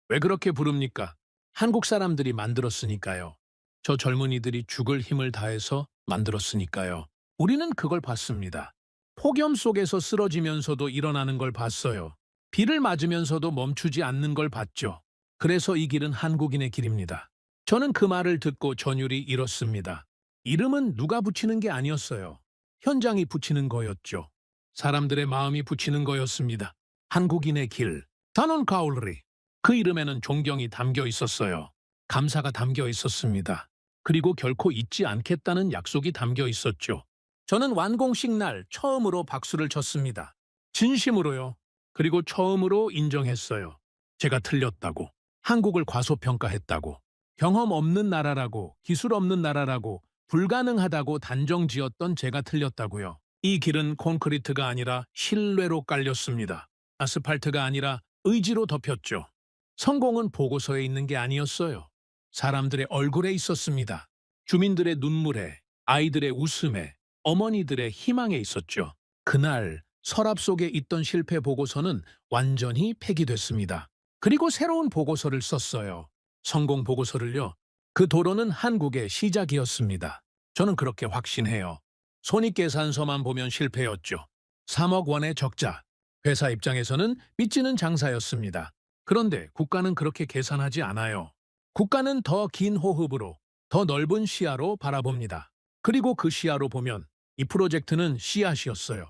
왜 그렇게 부릅니까? 한국 사람들이 만들었으니까요. 저 젊은이들이 죽을 힘을 다해서 만들었으니까요. 우리는 그걸 봤습니다. 폭염 속에서 쓰러지면서도 일어나는 걸 봤어요. 비를 맞으면서도 멈추지 않는 걸 봤죠. 그래서 이 길은 한국인의 길입니다. 저는 그 말을 듣고 전율이 일었습니다. 이름은 누가 붙이는 게 아니었어요. 현장이 붙이는 거였죠. 사람들의 마음이 붙이는 거였습니다. 한국인의 길, 타논 카울리. 그 이름에는 존경이 담겨 있었어요. 감사가 담겨 있었습니다. 그리고 결코 잊지 않겠다는 약속이 담겨 있었죠. 저는 완공식 날 처음으로 박수를 쳤습니다. 진심으로요. 그리고 처음으로 인정했어요. 제가 틀렸다고. 한국을 과소평가했다고. 경험 없는 나라라고, 기술 없는 나라라고, 불가능하다고 단정 지었던 제가 틀렸다고요. 이 길은 콘크리트가 아니라 신뢰로 깔렸습니다. 아스팔트가 아니라 의지로 덮였죠. 성공은 보고서에 있는 게 아니었어요. 사람들의 얼굴에 있었습니다. 주민들의 눈물에, 아이들의 웃음에, 어머니들의 희망에 있었죠. 그날 서랍 속에 있던 실패 보고서는 완전히 폐기됐습니다. 그리고 새로운 보고서를 썼어요. 성공 보고서를요. 그 도로는 한국의 시작이었습니다. 저는 그렇게 확신해요. 손익계산서만 보면 실패였죠. 3억 원의 적자. 회사 입장에서는 빚지는 장사였습니다. 그런데 국가는 그렇게 계산하지 않아요. 국가는 더 긴 호흡으로, 더 넓은 시야로 바라봅니다. 그리고 그 시야로 보면 이 프로젝트는 씨앗이었어요.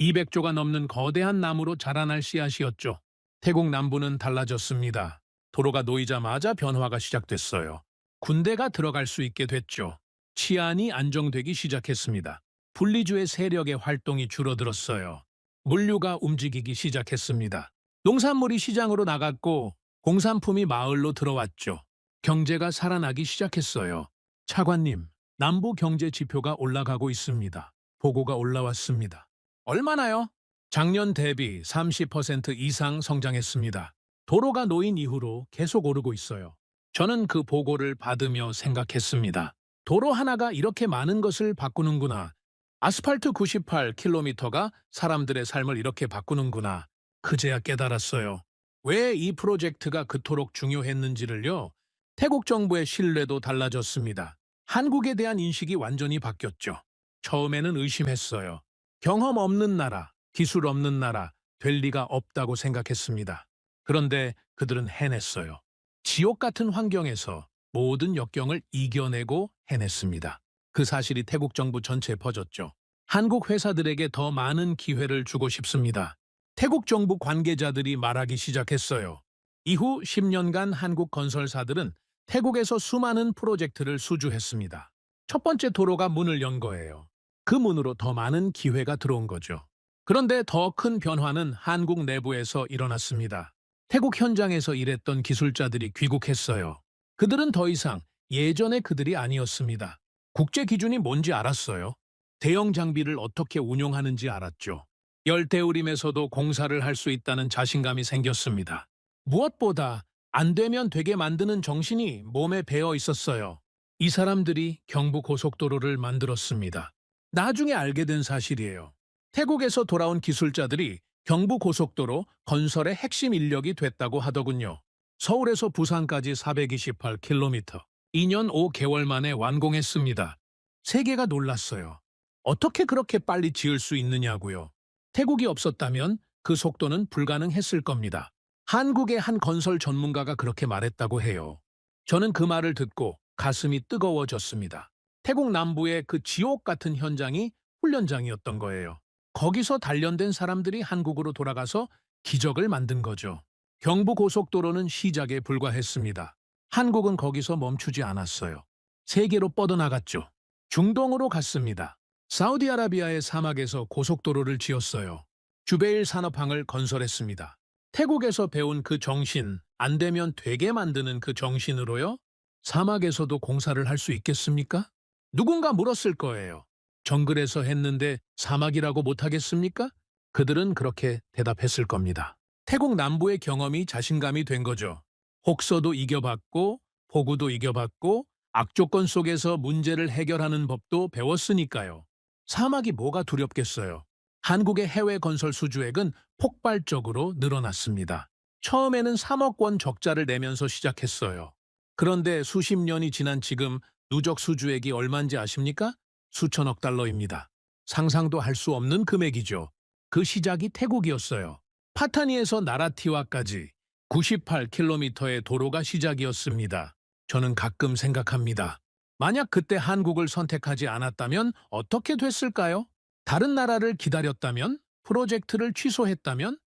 200조가 넘는 거대한 나무로 자라날 씨앗이었죠. 태국 남부는 달라졌습니다. 도로가 놓이자마자 변화가 시작됐어요. 군대가 들어갈 수 있게 됐죠. 치안이 안정되기 시작했습니다. 분리주의 세력의 활동이 줄어들었어요. 물류가 움직이기 시작했습니다. 농산물이 시장으로 나갔고 공산품이 마을로 들어왔죠. 경제가 살아나기 시작했어요. 차관님, 남부 경제 지표가 올라가고 있습니다. 보고가 올라왔습니다. 얼마나요? 작년 대비 30% 이상 성장했습니다. 도로가 놓인 이후로 계속 오르고 있어요. 저는 그 보고를 받으며 생각했습니다. 도로 하나가 이렇게 많은 것을 바꾸는구나. 아스팔트 98km가 사람들의 삶을 이렇게 바꾸는구나. 그제야 깨달았어요. 왜 이 프로젝트가 그토록 중요했는지를요. 태국 정부의 신뢰도 달라졌습니다. 한국에 대한 인식이 완전히 바뀌었죠. 처음에는 의심했어요. 경험 없는 나라, 기술 없는 나라, 될 리가 없다고 생각했습니다. 그런데 그들은 해냈어요. 지옥 같은 환경에서 모든 역경을 이겨내고 해냈습니다. 그 사실이 태국 정부 전체에 퍼졌죠. 한국 회사들에게 더 많은 기회를 주고 싶습니다. 태국 정부 관계자들이 말하기 시작했어요. 이후 10년간 한국 건설사들은 태국에서 수많은 프로젝트를 수주했습니다. 첫 번째 도로가 문을 연 거예요. 그 문으로 더 많은 기회가 들어온 거죠. 그런데 더 큰 변화는 한국 내부에서 일어났습니다. 태국 현장에서 일했던 기술자들이 귀국했어요. 그들은 더 이상 예전의 그들이 아니었습니다. 국제 기준이 뭔지 알았어요. 대형 장비를 어떻게 운용하는지 알았죠. 열대우림에서도 공사를 할 수 있다는 자신감이 생겼습니다. 무엇보다 안 되면 되게 만드는 정신이 몸에 배어 있었어요. 이 사람들이 경부고속도로를 만들었습니다. 나중에 알게 된 사실이에요. 태국에서 돌아온 기술자들이 경부고속도로 건설의 핵심 인력이 됐다고 하더군요. 서울에서 부산까지 428km, 2년 5개월 만에 완공했습니다. 세계가 놀랐어요. 어떻게 그렇게 빨리 지을 수 있느냐고요. 태국이 없었다면 그 속도는 불가능했을 겁니다. 한국의 한 건설 전문가가 그렇게 말했다고 해요. 저는 그 말을 듣고 가슴이 뜨거워졌습니다. 태국 남부의 그 지옥 같은 현장이 훈련장이었던 거예요. 거기서 단련된 사람들이 한국으로 돌아가서 기적을 만든 거죠. 경부고속도로는 시작에 불과했습니다. 한국은 거기서 멈추지 않았어요. 세계로 뻗어나갔죠. 중동으로 갔습니다. 사우디아라비아의 사막에서 고속도로를 지었어요. 주베일 산업항을 건설했습니다. 태국에서 배운 그 정신, 안 되면 되게 만드는 그 정신으로요? 사막에서도 공사를 할 수 있겠습니까? 누군가 물었을 거예요. 정글에서 했는데 사막이라고 못하겠습니까? 그들은 그렇게 대답했을 겁니다. 태국 남부의 경험이 자신감이 된 거죠. 혹서도 이겨봤고, 폭우도 이겨봤고, 악조건 속에서 문제를 해결하는 법도 배웠으니까요. 사막이 뭐가 두렵겠어요. 한국의 해외 건설 수주액은 폭발적으로 늘어났습니다. 처음에는 3억 원 적자를 내면서 시작했어요. 그런데 수십 년이 지난 지금 누적 수주액이 얼마인지 아십니까? 수천억 달러입니다. 상상도 할 수 없는 금액이죠. 그 시작이 태국이었어요. 파타니에서 나라티와까지 98km의 도로가 시작이었습니다. 저는 가끔 생각합니다. 만약 그때 한국을 선택하지 않았다면 어떻게 됐을까요? 다른 나라를 기다렸다면? 프로젝트를 취소했다면?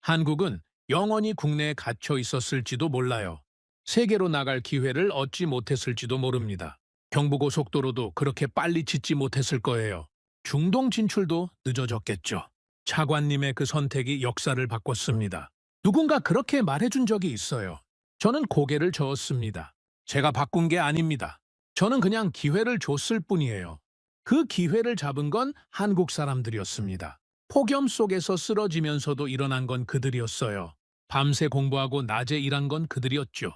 한국은 영원히 국내에 갇혀 있었을지도 몰라요. 세계로 나갈 기회를 얻지 못했을지도 모릅니다. 경부고속도로도 그렇게 빨리 짓지 못했을 거예요. 중동 진출도 늦어졌겠죠. 차관님의 그 선택이 역사를 바꿨습니다. 누군가 그렇게 말해준 적이 있어요. 저는 고개를 저었습니다. 제가 바꾼 게 아닙니다. 저는 그냥 기회를 줬을 뿐이에요. 그 기회를 잡은 건 한국 사람들이었습니다. 폭염 속에서 쓰러지면서도 일어난 건 그들이었어요. 밤새 공부하고 낮에 일한 건 그들이었죠.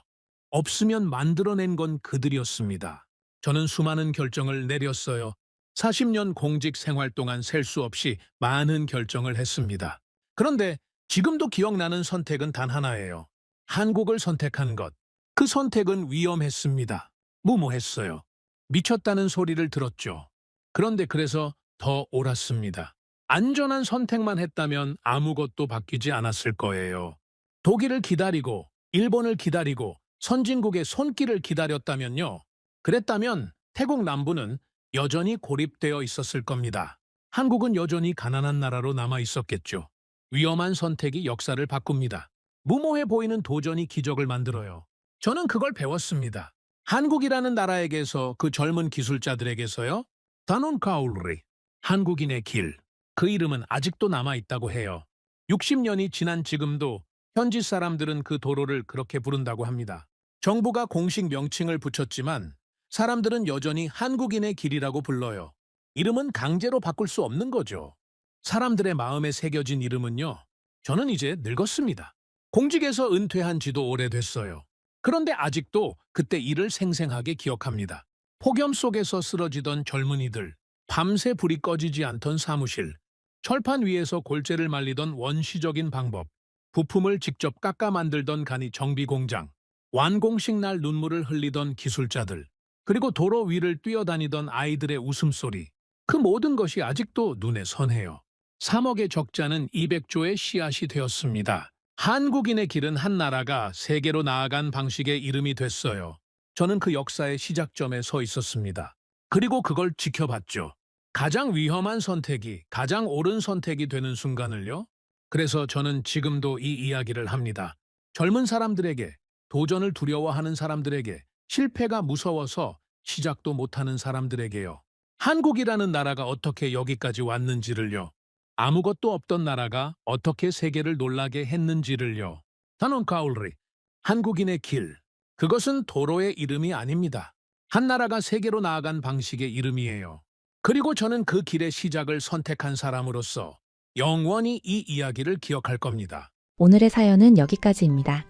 없으면 만들어낸 건 그들이었습니다. 저는 수많은 결정을 내렸어요. 40년 공직 생활 동안 셀 수 없이 많은 결정을 했습니다. 그런데 지금도 기억나는 선택은 단 하나예요. 한국을 선택한 것. 그 선택은 위험했습니다. 무모했어요. 미쳤다는 소리를 들었죠. 그런데 그래서 더 옳았습니다. 안전한 선택만 했다면 아무것도 바뀌지 않았을 거예요. 독일을 기다리고 일본을 기다리고 선진국의 손길을 기다렸다면요. 그랬다면 태국 남부는 여전히 고립되어 있었을 겁니다. 한국은 여전히 가난한 나라로 남아 있었겠죠. 위험한 선택이 역사를 바꿉니다. 무모해 보이는 도전이 기적을 만들어요. 저는 그걸 배웠습니다. 한국이라는 나라에게서 그 젊은 기술자들에게서요. 다논 카울리, 한국인의 길. 그 이름은 아직도 남아있다고 해요. 60년이 지난 지금도 현지 사람들은 그 도로를 그렇게 부른다고 합니다. 정부가 공식 명칭을 붙였지만 사람들은 여전히 한국인의 길이라고 불러요. 이름은 강제로 바꿀 수 없는 거죠. 사람들의 마음에 새겨진 이름은요. 저는 이제 늙었습니다. 공직에서 은퇴한 지도 오래됐어요. 그런데 아직도 그때 일을 생생하게 기억합니다. 폭염 속에서 쓰러지던 젊은이들, 밤새 불이 꺼지지 않던 사무실, 철판 위에서 골재를 말리던 원시적인 방법, 부품을 직접 깎아 만들던 간이 정비 공장, 완공식 날 눈물을 흘리던 기술자들, 그리고 도로 위를 뛰어다니던 아이들의 웃음소리, 그 모든 것이 아직도 눈에 선해요. 3억의 적자는 200조의 씨앗이 되었습니다. 한국인의 길은 한 나라가 세계로 나아간 방식의 이름이 됐어요. 저는 그 역사의 시작점에 서 있었습니다. 그리고 그걸 지켜봤죠. 가장 위험한 선택이 가장 옳은 선택이 되는 순간을요. 그래서 저는 지금도 이 이야기를 합니다. 젊은 사람들에게, 도전을 두려워하는 사람들에게, 실패가 무서워서 시작도 못하는 사람들에게요. 한국이라는 나라가 어떻게 여기까지 왔는지를요. 아무것도 없던 나라가 어떻게 세계를 놀라게 했는지를요. 단원 가울리, 한국인의 길. 그것은 도로의 이름이 아닙니다. 한 나라가 세계로 나아간 방식의 이름이에요. 그리고 저는 그 길의 시작을 선택한 사람으로서 영원히 이 이야기를 기억할 겁니다. 오늘의 사연은 여기까지입니다.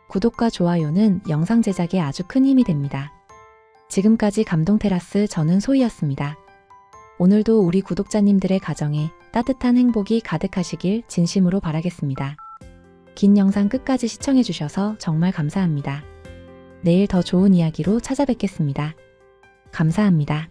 구독과 좋아요는 영상 제작에 아주 큰 힘이 됩니다. 지금까지 감동테라스 저는 소희였습니다. 오늘도 우리 구독자님들의 가정에 따뜻한 행복이 가득하시길 진심으로 바라겠습니다. 긴 영상 끝까지 시청해주셔서 정말 감사합니다. 내일 더 좋은 이야기로 찾아뵙겠습니다. 감사합니다.